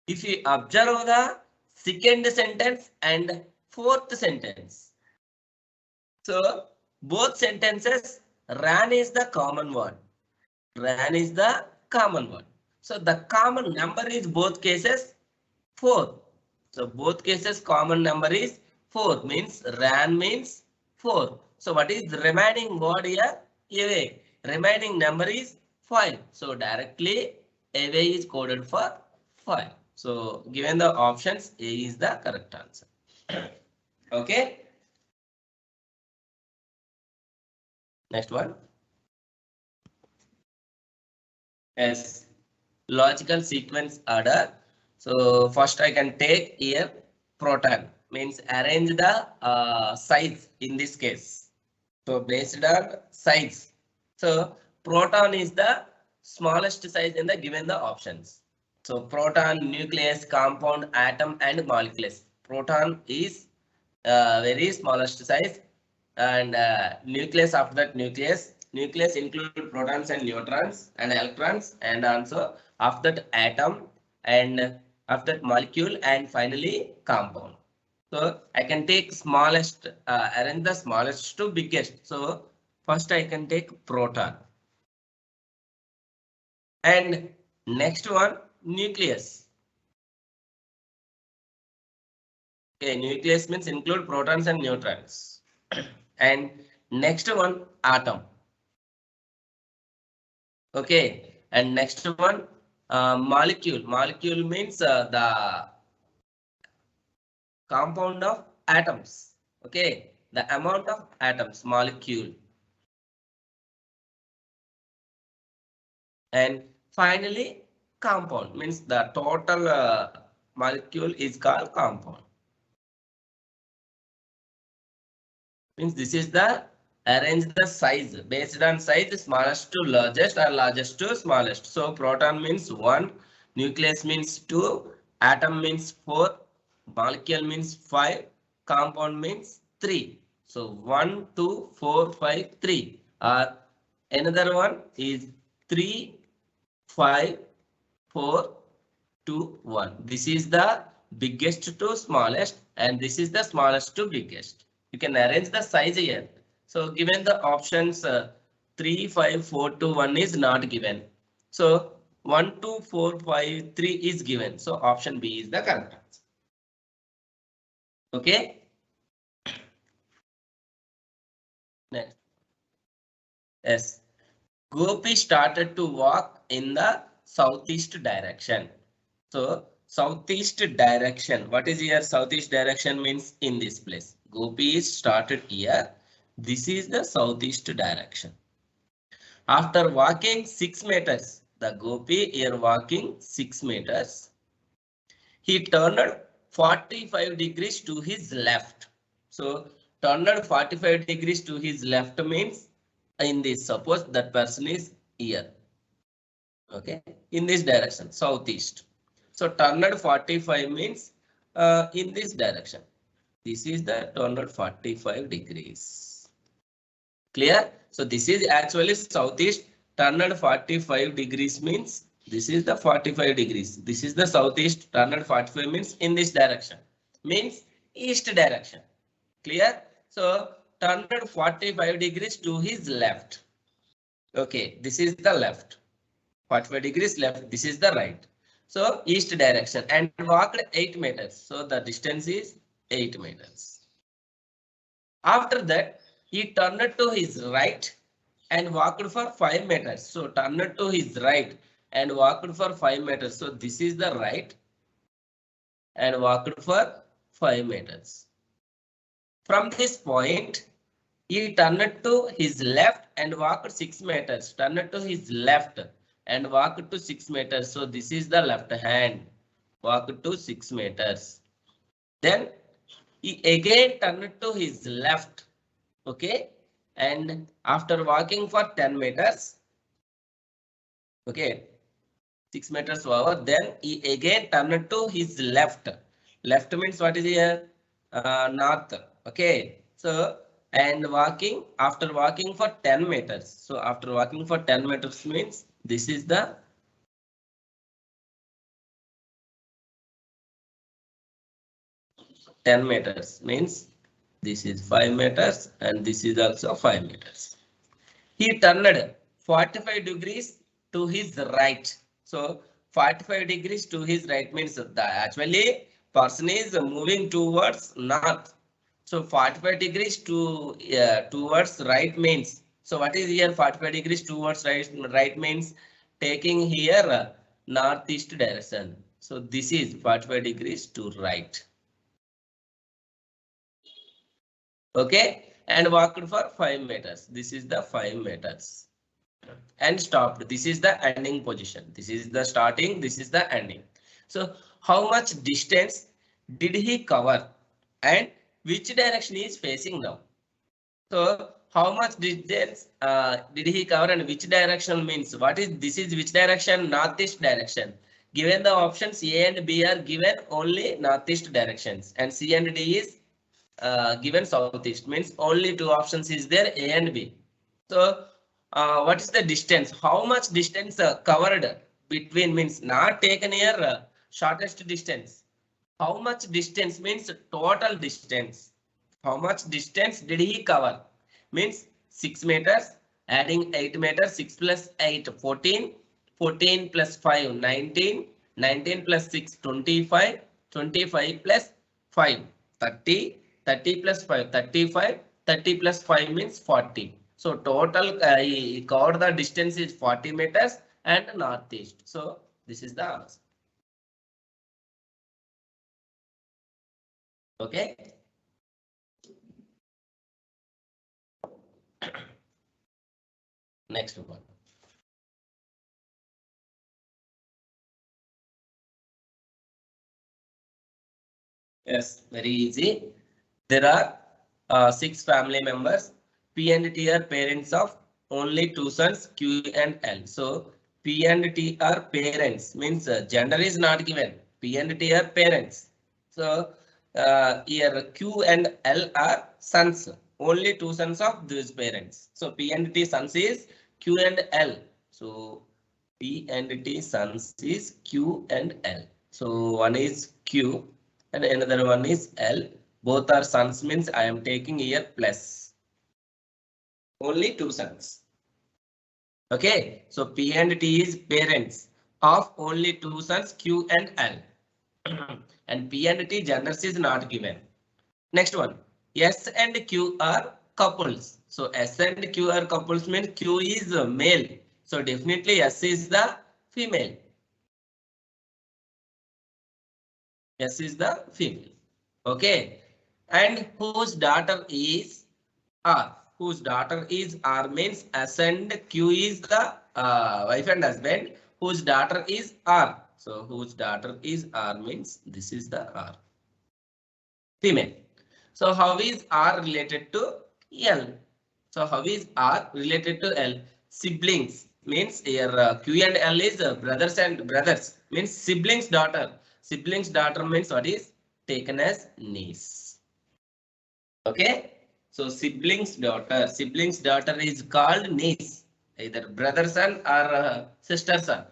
If you observe the second sentence and fourth sentence, so both sentences, ran is the common word. Ran is the common word. So the common number is both cases 4. So both cases common number is 4 means ran means 4. So what is the remaining word here? Away. Remaining number is 5. So directly away is coded for 5. So given the options, A is the correct answer. Okay. Next one. Yes. Logical sequence order. So first I can take here proton means arrange the size in this case. So based on size. So proton is the smallest size in the given the options. So proton, nucleus, compound, atom and molecules. Proton is very smallest size and nucleus after that nucleus include protons and neutrons and electrons and also after that atom and after that molecule and finally compound. So I can take smallest arrange the smallest to biggest. So first I can take proton and next one nucleus. Okay, nucleus means include protons and neutrons and next one atom. Okay, and next one molecule. Molecule means the compound of atoms. Okay, the amount of atoms, molecule. And finally, compound means the total molecule is called compound. Means this is the arrange the size based on size smallest to largest or largest to smallest. So proton means 1, nucleus means 2, atom means 4, molecule means 5, compound means 3. So 1, 2, 4, 5, 3. Or another one is 3, 5, 4, 2, 1. This is the biggest to smallest and this is the smallest to biggest. You can arrange the size here. So given the options 3, 5, 4, 2, 1 is not given. So 1, 2, 4, 5, 3 is given. So option B is the correct answer. Okay. Next. Yes. Gopi started to walk in the southeast direction. So southeast direction. What is here? Southeast direction means in this place. Gopi is started here. This is the southeast direction. After walking 6 meters, the Gopi here walking 6 meters. He turned 45 degrees to his left. So turned 45 degrees to his left means in this. Suppose that person is here. Okay, in this direction, southeast. So turned 45 means in this direction. This is the turned 45 degrees. Clear? So this is actually southeast. Turned 45 degrees means this is the 45 degrees. This is the southeast. Turned 45 means in this direction. Means east direction. Clear? So turned 45 degrees to his left. Okay, this is the left. 45 degrees left. This is the right. So east direction and walked 8 meters. So the distance is 8 meters. After that, he turned to his right and walked for 5 meters. So turned to his right and walked for 5 meters. So this is the right and walked for 5 meters. From this point, he turned to his left and walked 6 meters. Turned to his left and walked to 6 meters. So this is the left hand. Walked to 6 meters. Then he again turned to his left. Okay. And after walking for 10 meters. Okay. 6 meters over. Then he again turned to his left. Left means what is here? North. Okay. So and walking after walking for 10 meters. So after walking for 10 meters means this is the meters means this is 5 meters and this is also 5 meters. He turned 45 degrees to his right. So 45 degrees to his right means the actually person is moving towards north. So 45 degrees to towards right means. So what is here 45 degrees towards right means taking here northeast direction. So this is 45 degrees to right. Okay, and walked for 5 meters. This is the 5 meters. And stopped. This is the ending position. This is the starting. This is the ending. So how much distance did he cover and which direction is facing now? So how much distance did he cover and which direction means what is this is which direction? Northeast direction. Given the options A and B are given only northeast directions and C and D is given southeast means only two options is there A and B. So what is the distance? How much distance covered between means not taken here shortest distance. How much distance means total distance. How much distance did he cover? Means 6 meters, adding 8 meters, 6 plus 8, 14, 14 plus 5, 19, 19 plus 6, 25, 25 plus 5, 30, 30 plus 5, 35, 30 plus 5 means 40. So total he covered the distance is 40 meters and northeast. So this is the answer. Okay. Next one. Yes, very easy. There are 6 family members. P and T are parents of only 2 sons, Q and L. So P and T are parents means gender is not given. P and T are parents. So here Q and L are sons. Only 2 sons of these parents. So P and T sons is Q and L. So P and T sons is Q and L. So one is Q and another one is L. Both are sons means I am taking here plus. Only 2 sons. Okay, so P and T is parents of only 2 sons Q and L. And P and T genders is not given. Next one, S and Q are couples. So S and Q are couples means Q is male. So definitely S is the female. S is the female. Okay, and whose daughter is R? Whose daughter is R means S and Q is the wife and husband. Whose daughter is R? So whose daughter is R means this is the R. Female. So how is R related to L? So how is R related to L? Siblings means here Q and L is brothers and brothers means siblings daughter. Siblings daughter means what is taken as niece. Okay. So siblings daughter is called niece, either brother son or sister son.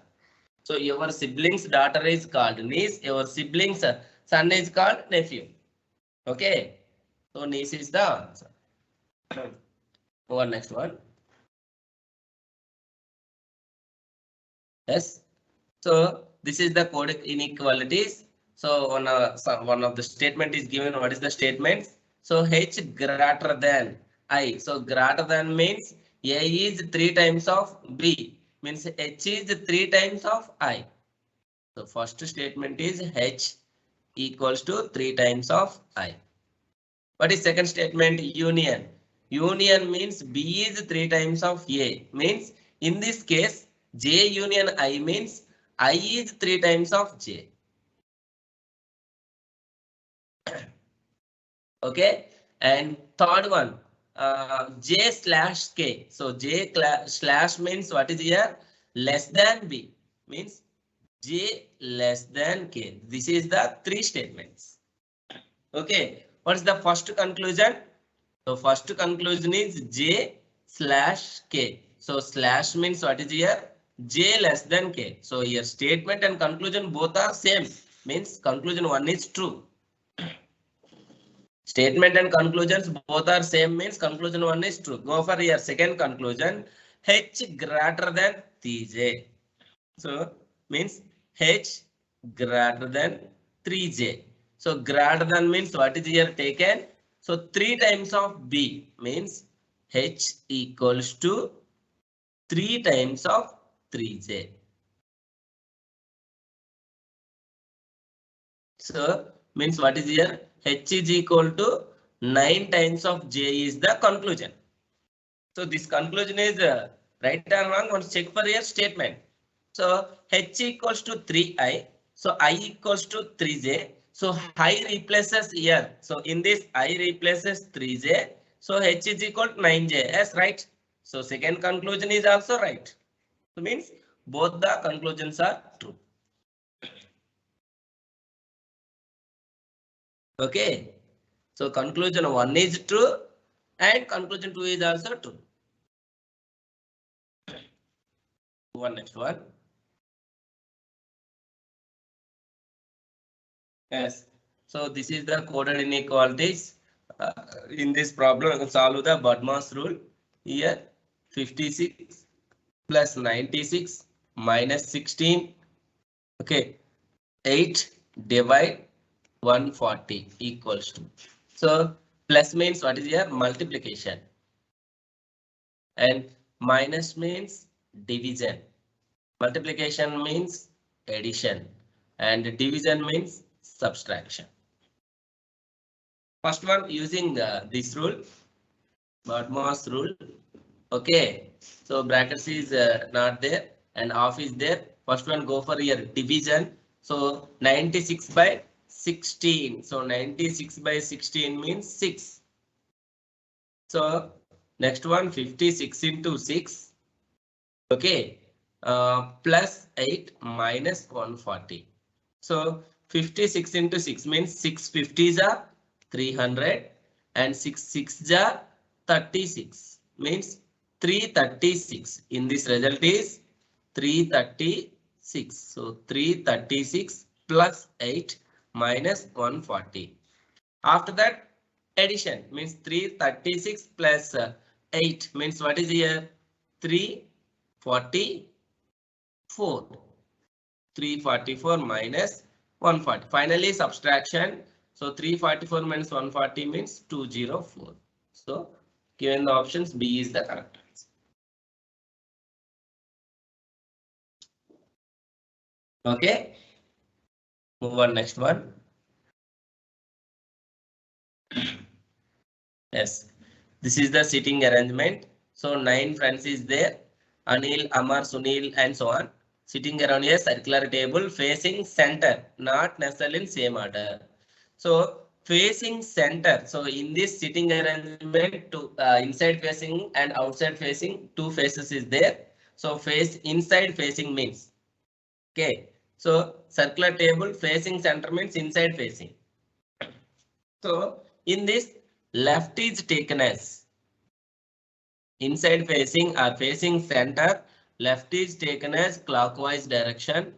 So your siblings daughter is called niece, your siblings son is called nephew. Okay, so niece is the answer. Over next one. Yes. So this is the codic inequalities. So one of the statement is given. What is the statement? So H greater than I. So greater than means A is 3 times of B. Means H is 3 times of I. So first statement is H equals to 3 times of I. What is second statement? Union. Union means B is 3 times of A. Means in this case J union I means I is 3 times of J. Okay, and third one J slash K. So J slash means what is here? Less than B means J less than K. This is the 3 statements. Okay, what is the first conclusion? So first conclusion is J slash K. So slash means what is here? J less than K. So here statement and conclusion both are same. Means conclusion one is true. Statement and conclusions both are same means conclusion one is true. Go for your second conclusion. H greater than Tj. So means H greater than 3J. So greater than means what is here taken? So 3 times of B means H equals to 3 times of 3J. So means what is here? H is equal to 9 times of J is the conclusion. So this conclusion is right or wrong? Let's check for your statement. So H equals to 3I. So I equals to 3J. So I replaces here. So in this I replaces 3J. So H is equal to 9J. Yes, right. So second conclusion is also right. So means both the conclusions are true. Okay. So conclusion 1 is true and conclusion 2 is also true. Next one. Yes. So this is the coded inequalities. In this problem, solve the Badmas rule. Here 56 plus 96 minus 16. Okay. 8 divide 140 equals to. So plus means what is here? Multiplication. And minus means division. Multiplication means addition. And division means subtraction. First one using this rule, Badmas rule. Okay, so brackets is not there and half is there. First one go for your division. So 96 by 16. So 96 by 16 means 6. So next one 56 into 6. Okay, plus 8 minus 140. So 56 into 6 means 6 50s are 300 and 6 6s are 36 means 336. In this result is 336. So 336 plus 8 minus 140. After that addition means 336 plus 8 means what is here? 344. 344 minus 140. Finally subtraction. So 344 minus 140 means 204. So given the options, B is the correct answer. Okay. Move on next one. Yes. This is the seating arrangement. So 9 friends is there. Anil, Amar, Sunil and so on. Sitting around a circular table facing center, not necessarily in same order. So facing center. So in this sitting arrangement, to inside facing and outside facing, 2 faces is there. So face inside facing means. Okay. So circular table facing center means inside facing. So in this left is taken as inside facing or facing center. Left is taken as clockwise direction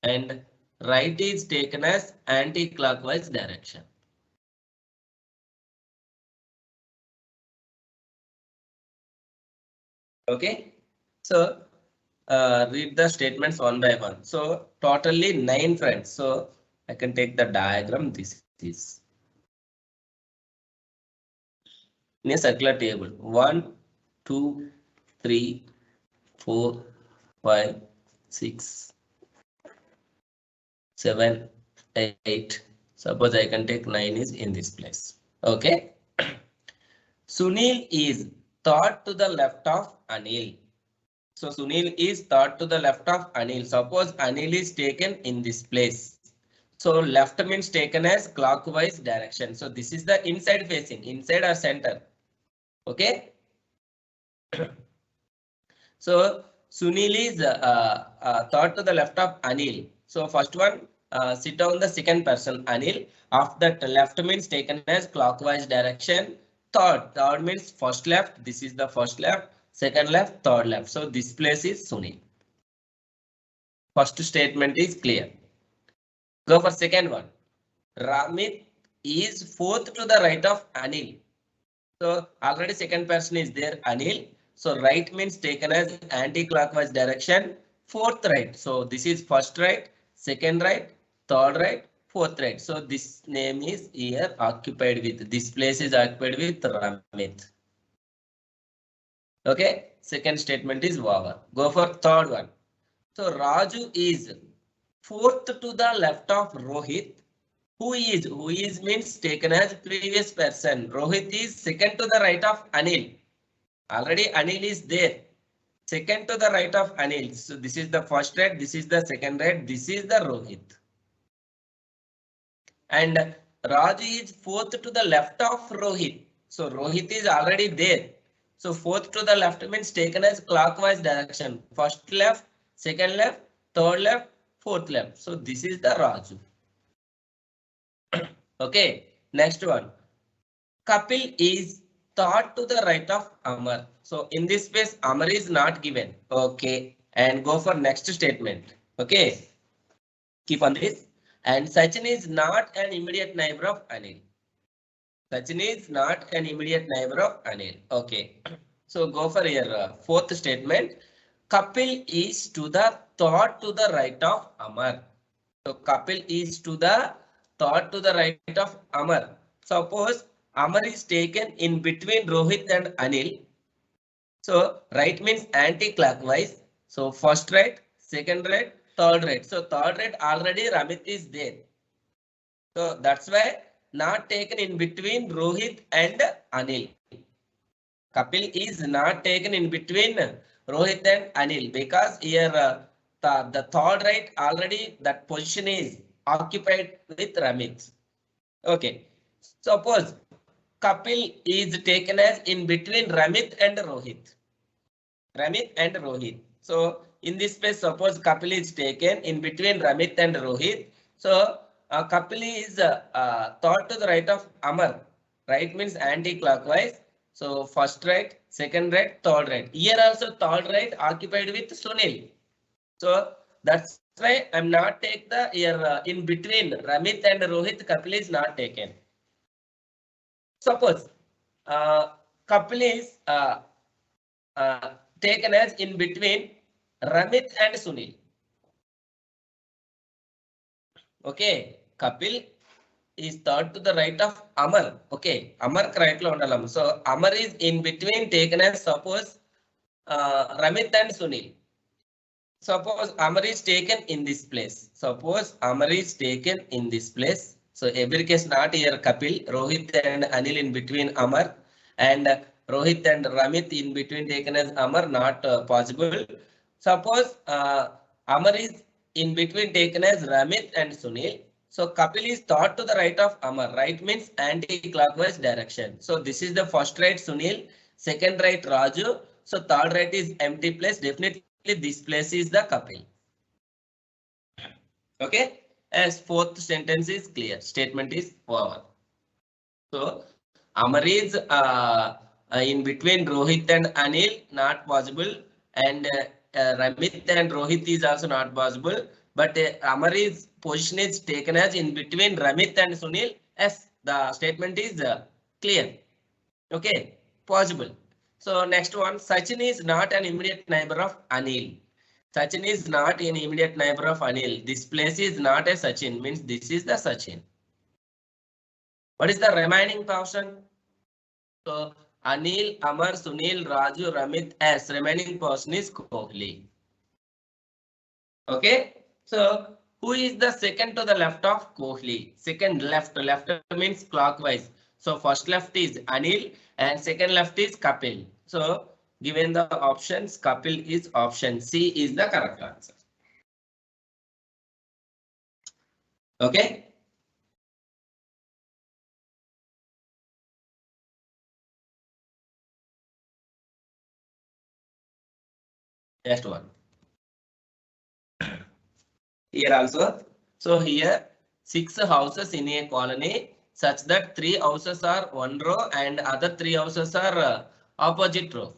and right is taken as anti-clockwise direction. Okay, so read the statements one by one. So totally 9 friends. So I can take the diagram. This is in a circular table. 1, 2, 3, 4, 5, 6, 7, 8. Suppose I can take 9 is in this place. Okay. Sunil is third to the left of Anil. So Sunil is third to the left of Anil. Suppose Anil is taken in this place. So left means taken as clockwise direction. So this is the inside facing, inside or center. Okay. So Sunil is third to the left of Anil. So first one sit down the second person Anil. After that left means taken as clockwise direction. Third means first left. This is the first left, second left, third left. So this place is Sunil. First statement is clear. Go for second one. Ramit is fourth to the right of Anil. So already second person is there Anil. So right means taken as anti-clockwise direction. Fourth right. So this is first right, second right, third right, fourth right. So this name is here occupied with, this place is occupied with Ramit. Okay, second statement is over. Go for third one. So Raju is fourth to the left of Rohit. Who is means taken as previous person. Rohit is second to the right of Anil. Already Anil is there. Second to the right of Anil. So this is the first red, this is the second red, this is the Rohit. And Raj is fourth to the left of Rohit. So Rohit is already there. So fourth to the left means taken as clockwise direction. First left, second left, third left, fourth left. So this is the Raju. Okay, next one. Kapil is third to the right of Amar. So in this space, Amar is not given. Okay, and go for next statement. Okay, keep on this. And Sachin is not an immediate neighbor of Anil. Sachin is not an immediate neighbor of Anil. Okay, so go for your fourth statement. Kapil is to the third to the right of Amar. So Kapil is to the third to the right of Amar. Suppose Amar is taken in between Rohit and Anil. So right means anti-clockwise. So first right, second right, third right. So third right already Ramit is there. So that's why not taken in between Rohit and Anil. Kapil is not taken in between Rohit and Anil because here the third right already that position is occupied with Ramit. Okay. Suppose Kapil is taken as in between Ramit and Rohit. Ramit and Rohit. So in this space, suppose Kapil is taken in between Ramit and Rohit. So Kapil is thought to the right of Amar. Right means anti-clockwise. So first right, second right, third right. Here also third right occupied with Sunil. So that's why I'm not take the here in between Ramit and Rohit. Kapil is not taken. Suppose Kapil is taken as in between Ramit and Sunil. Okay, Kapil is third to the right of Amar. Okay, Amar right lo undalam. So Amar is in between taken as suppose Ramit and Sunil. Suppose Amar is taken in this place. Suppose Amar is taken in this place. So every case not here Kapil, Rohit and Anil in between Amar, and Rohit and Ramit in between taken as Amar, not possible. Suppose Amar is in between taken as Ramit and Sunil. So Kapil is thought to the right of Amar. Right means anti-clockwise direction. So this is the first right Sunil, second right Raju. So third right is empty place. Definitely this place is the Kapil. Okay, as fourth sentence is clear, statement is over. So Amar is in between Rohit and Anil, not possible, and Ramit and Rohit is also not possible. But Amar is position is taken as in between Ramit and Sunil. As the statement is clear. Okay, possible. So next one, Sachin is not an immediate neighbor of Anil. Sachin is not an immediate neighbor of Anil. This place is not a Sachin, means this is the Sachin. What is the remaining portion? So Anil, Amar, Sunil, Raju, Ramit, S. Remaining portion is Kohli. Okay. So who is the second to the left of Kohli? Second left means clockwise. So first left is Anil and second left is Kapil. So given the options, Kapil is option C is the correct answer. Okay. Next one. Here also. So here 6 houses in a colony such that 3 houses are one row and other 3 houses are opposite row.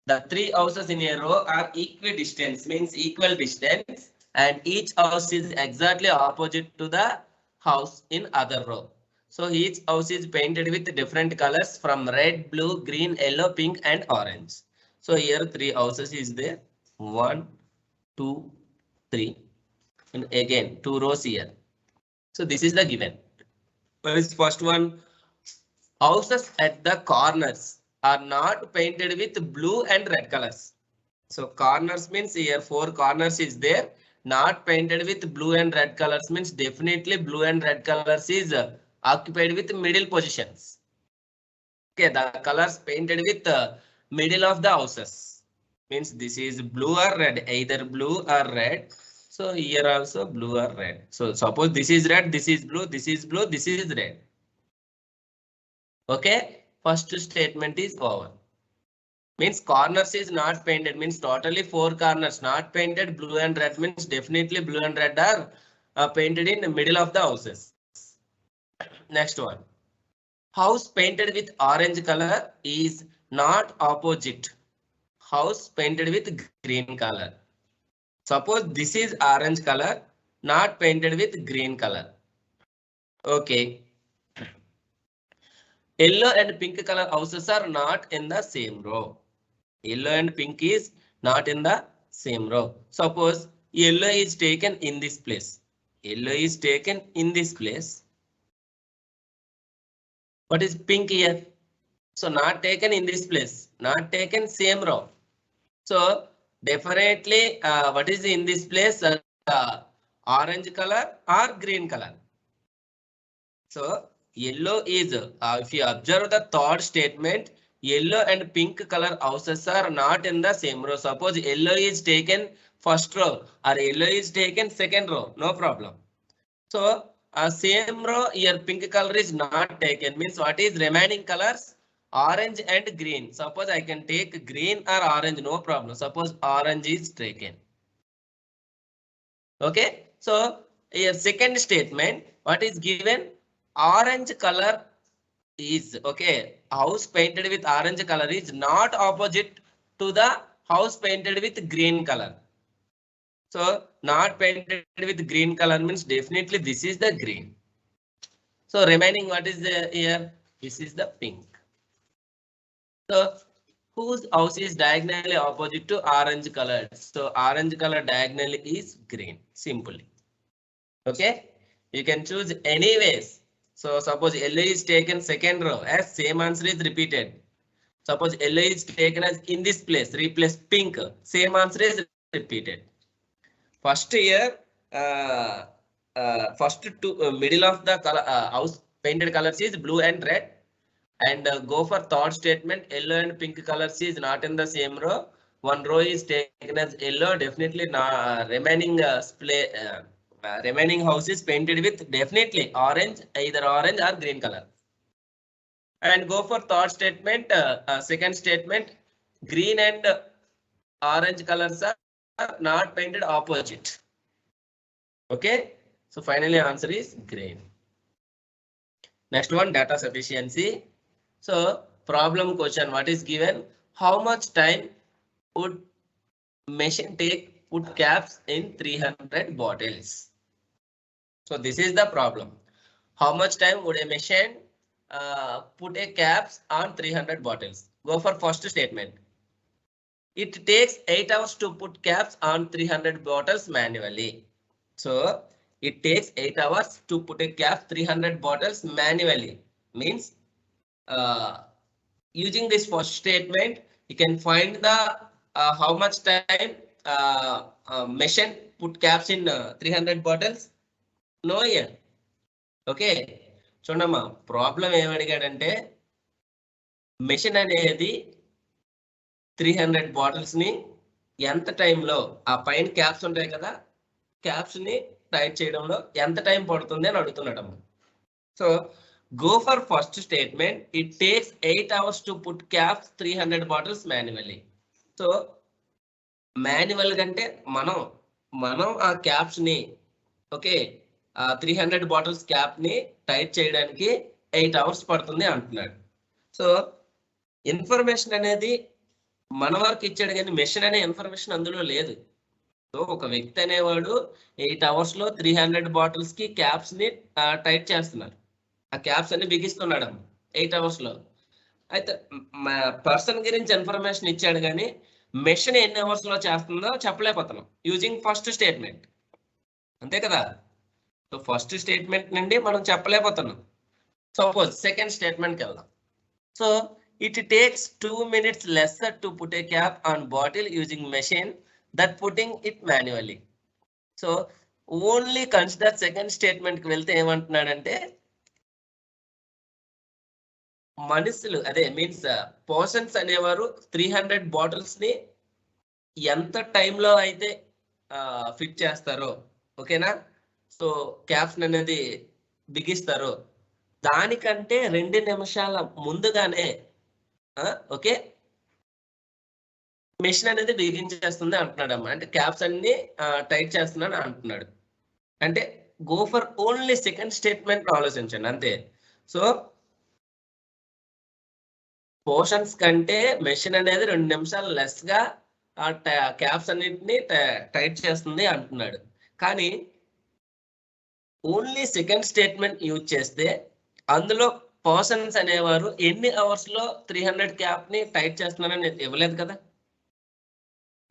The 3 houses in a row are equidistant, means equal distance, and each house is exactly opposite to the house in other row. So each house is painted with different colors from red, blue, green, yellow, pink, and orange. So here 3 houses is there. 1, 2, 3. And again 2 rows here. So this is the given. What is first one? Houses at the corners are not painted with blue and red colors. So corners means here 4 corners is there, not painted with blue and red colors means definitely blue and red colors is occupied with middle positions. Okay, the colors painted with middle of the houses means this is blue or red, either blue or red. So here also blue or red. So suppose this is red, this is blue, this is blue, this is red. Okay, first statement is over. Means corners is not painted means totally 4 corners not painted. Blue and red means definitely blue and red are painted in the middle of the houses. Next one. House painted with orange color is not opposite. House painted with green color. Suppose this is orange color, not painted with green color. Okay. Yellow and pink color houses are not in the same row. Yellow and pink is not in the same row. Suppose yellow is taken in this place. Yellow is taken in this place. What is pink here? So not taken in this place, not taken same row. So definitely what is in this place? Orange color or green color. So yellow is, if you observe the third statement, yellow and pink color houses are not in the same row. Suppose yellow is taken first row or yellow is taken second row, no problem. So same row here pink color is not taken means what is remaining colors? Orange and green. Suppose I can take green or orange, no problem. Suppose orange is taken. Okay, so here second statement, what is given? Orange color is okay. House painted with orange color is not opposite to the house painted with green color. So not painted with green color means definitely this is the green. So remaining what is the here? This is the pink. So whose house is diagonally opposite to orange colored? So orange color diagonally is green. Simply. Okay, you can choose anyways. So suppose yellow is taken second row as same answer is repeated. Suppose yellow is taken as in this place, replace pink, same answer is repeated. First here, first to middle of the color house painted colors is blue and red, and go for third statement. Yellow and pink colors is not in the same row. One row is taken as yellow, definitely not remaining remaining house is painted with definitely orange, either orange or green color. And go for third statement, second statement, green and orange colors are not painted opposite. Okay, so finally answer is green. Next one, data sufficiency. So problem question, what is given? How much time would machine take put caps in 300 bottles? So this is the problem. How much time would a machine put a caps on 300 bottles? Go for first statement. It takes 8 hours to put caps on 300 bottles manually. So it takes 8 hours to put a cap 300 bottles manually. Means using this first statement, you can find the how much time machine put caps in 300 bottles. No here. Okay. చూడమ్మా problem ఏమడిగాడంటే machine అనేది 300 bottles ని ఎంత టైంలో ఆ పైన caps ఉంటాయి కదా caps ని టైట్ చేయడంలో ఎంత టైం పడుతుంది అని అడుగుతున్నాడమ్మా. So go for first statement, it takes 8 hours to put caps 300 bottles manually. So manual కంటే మనం ఆ క్యాప్స్ ని ఓకే 300 బాటిల్స్ క్యాప్ ని టైట్ చేయడానికి 8 hours పడుతుంది అంటున్నాడు. సో ఇన్ఫర్మేషన్ అనేది మన వరకు ఇచ్చాడు కానీ మెషిన్ అనే ఇన్ఫర్మేషన్ అందులో లేదు. సో ఒక వ్యక్తి అనేవాడు 8 hours లో 300 బాటిల్స్ కి క్యాప్స్ ని టైట్ చేస్తున్నారు. ఆ క్యాప్స్ అన్ని బిగిస్తున్నాడు 8 hours లో. అయితే పర్సన్ గురించి ఇన్ఫర్మేషన్ ఇచ్చాడు కానీ మెషిన్ ఎన్ని hours లో చేస్తుందో చెప్పలేకపోతున్నాం యూజింగ్ ఫస్ట్ స్టేట్మెంట్. అంతే కదా. సో ఫస్ట్ స్టేట్మెంట్ నుండి మనం చెప్పలేకపోతున్నాం. సపోజ్ సెకండ్ స్టేట్మెంట్కి వెళ్దాం. So it takes 2 minutes lesser to put a cap on bottle using machine that putting it manually. So only consider second స్టేట్మెంట్కి వెళ్తే ఏమంటున్నాడంటే మనుషులు అదే మీన్స్ పర్సన్స్ అనేవారు 300 బాటిల్స్ ని ఎంత టైంలో అయితే ఫిట్ చేస్తారో, ఓకేనా, సో క్యాప్స్ అనేది బిగిస్తారో దానికంటే 2 నిమిషాల ముందుగానే ఓకే మెషిన్ అనేది బిగించేస్తుంది అంటున్నాడు అమ్మా. అంటే క్యాప్స్ అన్ని టైట్ చేస్తున్నాడు అంటున్నాడు. అంటే go for only second statement ఆలోచించండి అంతే. సో పోర్షన్స్ కంటే మెషిన్ అనేది 2 నిమిషాలు లెస్ గా ఆ క్యాప్స్ అన్నిటిని టైట్ చేస్తుంది అంటున్నాడు. కానీ ఓన్లీ సెకండ్ స్టేట్మెంట్ యూజ్ చేస్తే అందులో పర్సన్స్ అనేవారు ఎన్ని అవర్స్ లో 300 క్యాప్ ని టైట్ చేస్తున్నారని ఇవ్వలేదు కదా.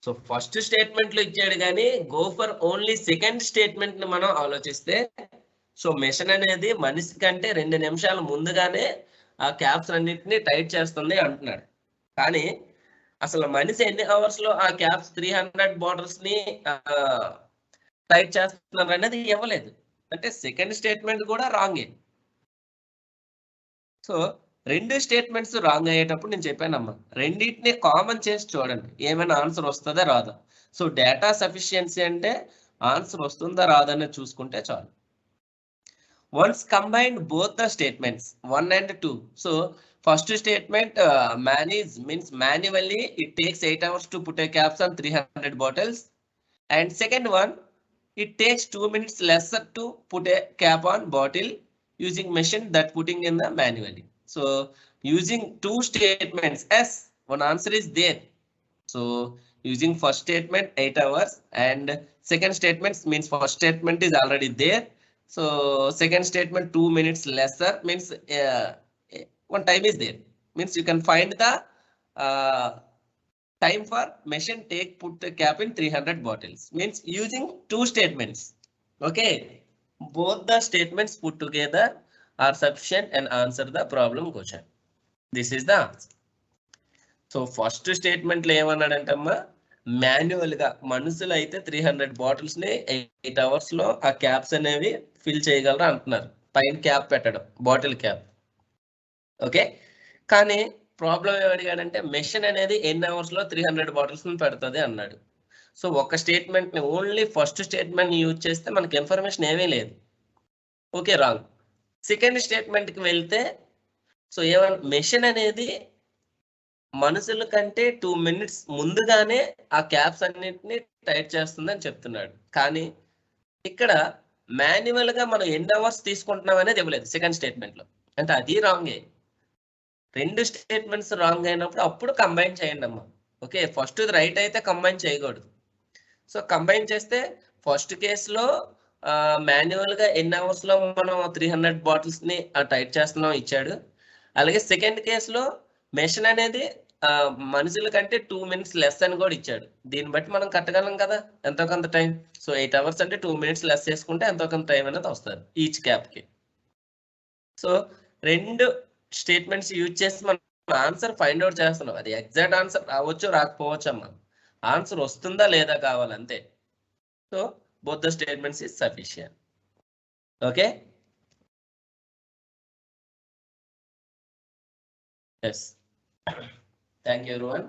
సో ఫస్ట్ స్టేట్మెంట్ లో ఇచ్చాడు కానీ go for only second statement ని మనం ఆలోచిస్తే సో మెషిన్ అనేది మనిషి కంటే 2 నిమిషాల ముందుగానే ఆ క్యాప్స్ అన్నిటిని టైట్ చేస్తుంది అంటున్నాడు. కానీ అసలు మనిషి ఎన్ని అవర్స్ లో ఆ క్యాప్స్ 300 బాటిల్స్ ని టైట్ చేస్తున్నారు అనేది ఇవ్వలేదు. అంటే సెకండ్ స్టేట్మెంట్ కూడా రాంగే. సో 2 స్టేట్మెంట్స్ రాంగ్ అయ్యేటప్పుడు నేను చెప్పానమ్మా, రెండింటిని కామన్ చేసి చూడండి ఏమైనా ఆన్సర్ వస్తుందా రాదా. సో డేటా సఫిషియన్సీ అంటే ఆన్సర్ వస్తుందా రాదని చూసుకుంటే చాలు. Once combined both the statements 1 and 2. So first statement manage means manually it takes 8 hours to put a caps on 300 bottles, and second one it takes 2 minutes lesser to put a cap on bottle using machine that putting in the manually. So using 2 statements, yes, one answer is there. So using first statement 8 hours and second statement means first statement is already there. So second statement 2 minutes lesser means one time is there, means you can find the time for machine take put the cap in 300 bottles, means using 2 statements. Okay, both the statements put together are sufficient and answer the problem question. This is the answer. So first statement లో ఏమన్నాడంటమ్మా, manual గా మనుషులు అయితే 300 bottles ని 8 hours లో ఆ caps అనేవి fill చేయగలరు అంటున్నారు. పైన క్యాప్ పెట్టడం బాటిల్ క్యాప్, ఓకే. కానీ ప్రాబ్లం ఏమడిగాడంటే మెషిన్ అనేది ఎన్ని అవర్స్ లో 300 బాటిల్స్ ని పెడుతుంది అన్నాడు. సో ఒక స్టేట్మెంట్ ని ఓన్లీ ఫస్ట్ స్టేట్మెంట్ ని యూజ్ చేస్తే మనకి ఇన్ఫర్మేషన్ ఏమీ లేదు. Okay, wrong. సెకండ్ స్టేట్మెంట్ కి వెళ్తే సో ఏమన్నా మెషిన్ అనేది మనుషుల కంటే 2 minutes ముందుగానే ఆ క్యాప్స్ అన్నిటిని టైట్ చేస్తుందని చెప్తున్నాడు. కానీ ఇక్కడ మాన్యువల్ గా మనం ఎన్ని అవర్స్ తీసుకుంటున్నాం అనేది ఇవ్వలేదు సెకండ్ స్టేట్మెంట్ లో, అంటే అది రాంగే. 2 స్టేట్మెంట్స్ రాంగ్ అయినప్పుడు అప్పుడు కంబైన్ చేయండి అమ్మా. ఓకే, ఫస్ట్ రైట్ అయితే కంబైన్ చేయకూడదు. సో కంబైన్ చేస్తే ఫస్ట్ కేసులో మాన్యువల్ గా ఎన్ని అవర్స్ లో మనం 300 బాటిల్స్ ని టైట్ చేస్తున్నాం ఇచ్చాడు. అలాగే సెకండ్ కేసులో మెషిన్ అనేది మనుషుల కంటే 2 minutes లెస్ అని కూడా ఇచ్చాడు. దీన్ని బట్టి మనం కట్టగలం కదా ఎంతో కొంత టైం. సో 8 hours అంటే 2 minutes లెస్ చేసుకుంటే ఎంతో కొంత టైం అనేది వస్తుంది ఈచ్ క్యాప్ కి. సో 2 స్టేట్మెంట్స్ యూజ్ చేసి మనం ఆన్సర్ ఫైండ్ అవుట్ చేస్తున్నాం. అది ఎగ్జాక్ట్ ఆన్సర్ రావచ్చు రాకపోవచ్చు అమ్మా, ఆన్సర్ వస్తుందా లేదా కావాలంతే. So both the statements is sufficient. Okay, yes. Thank you everyone.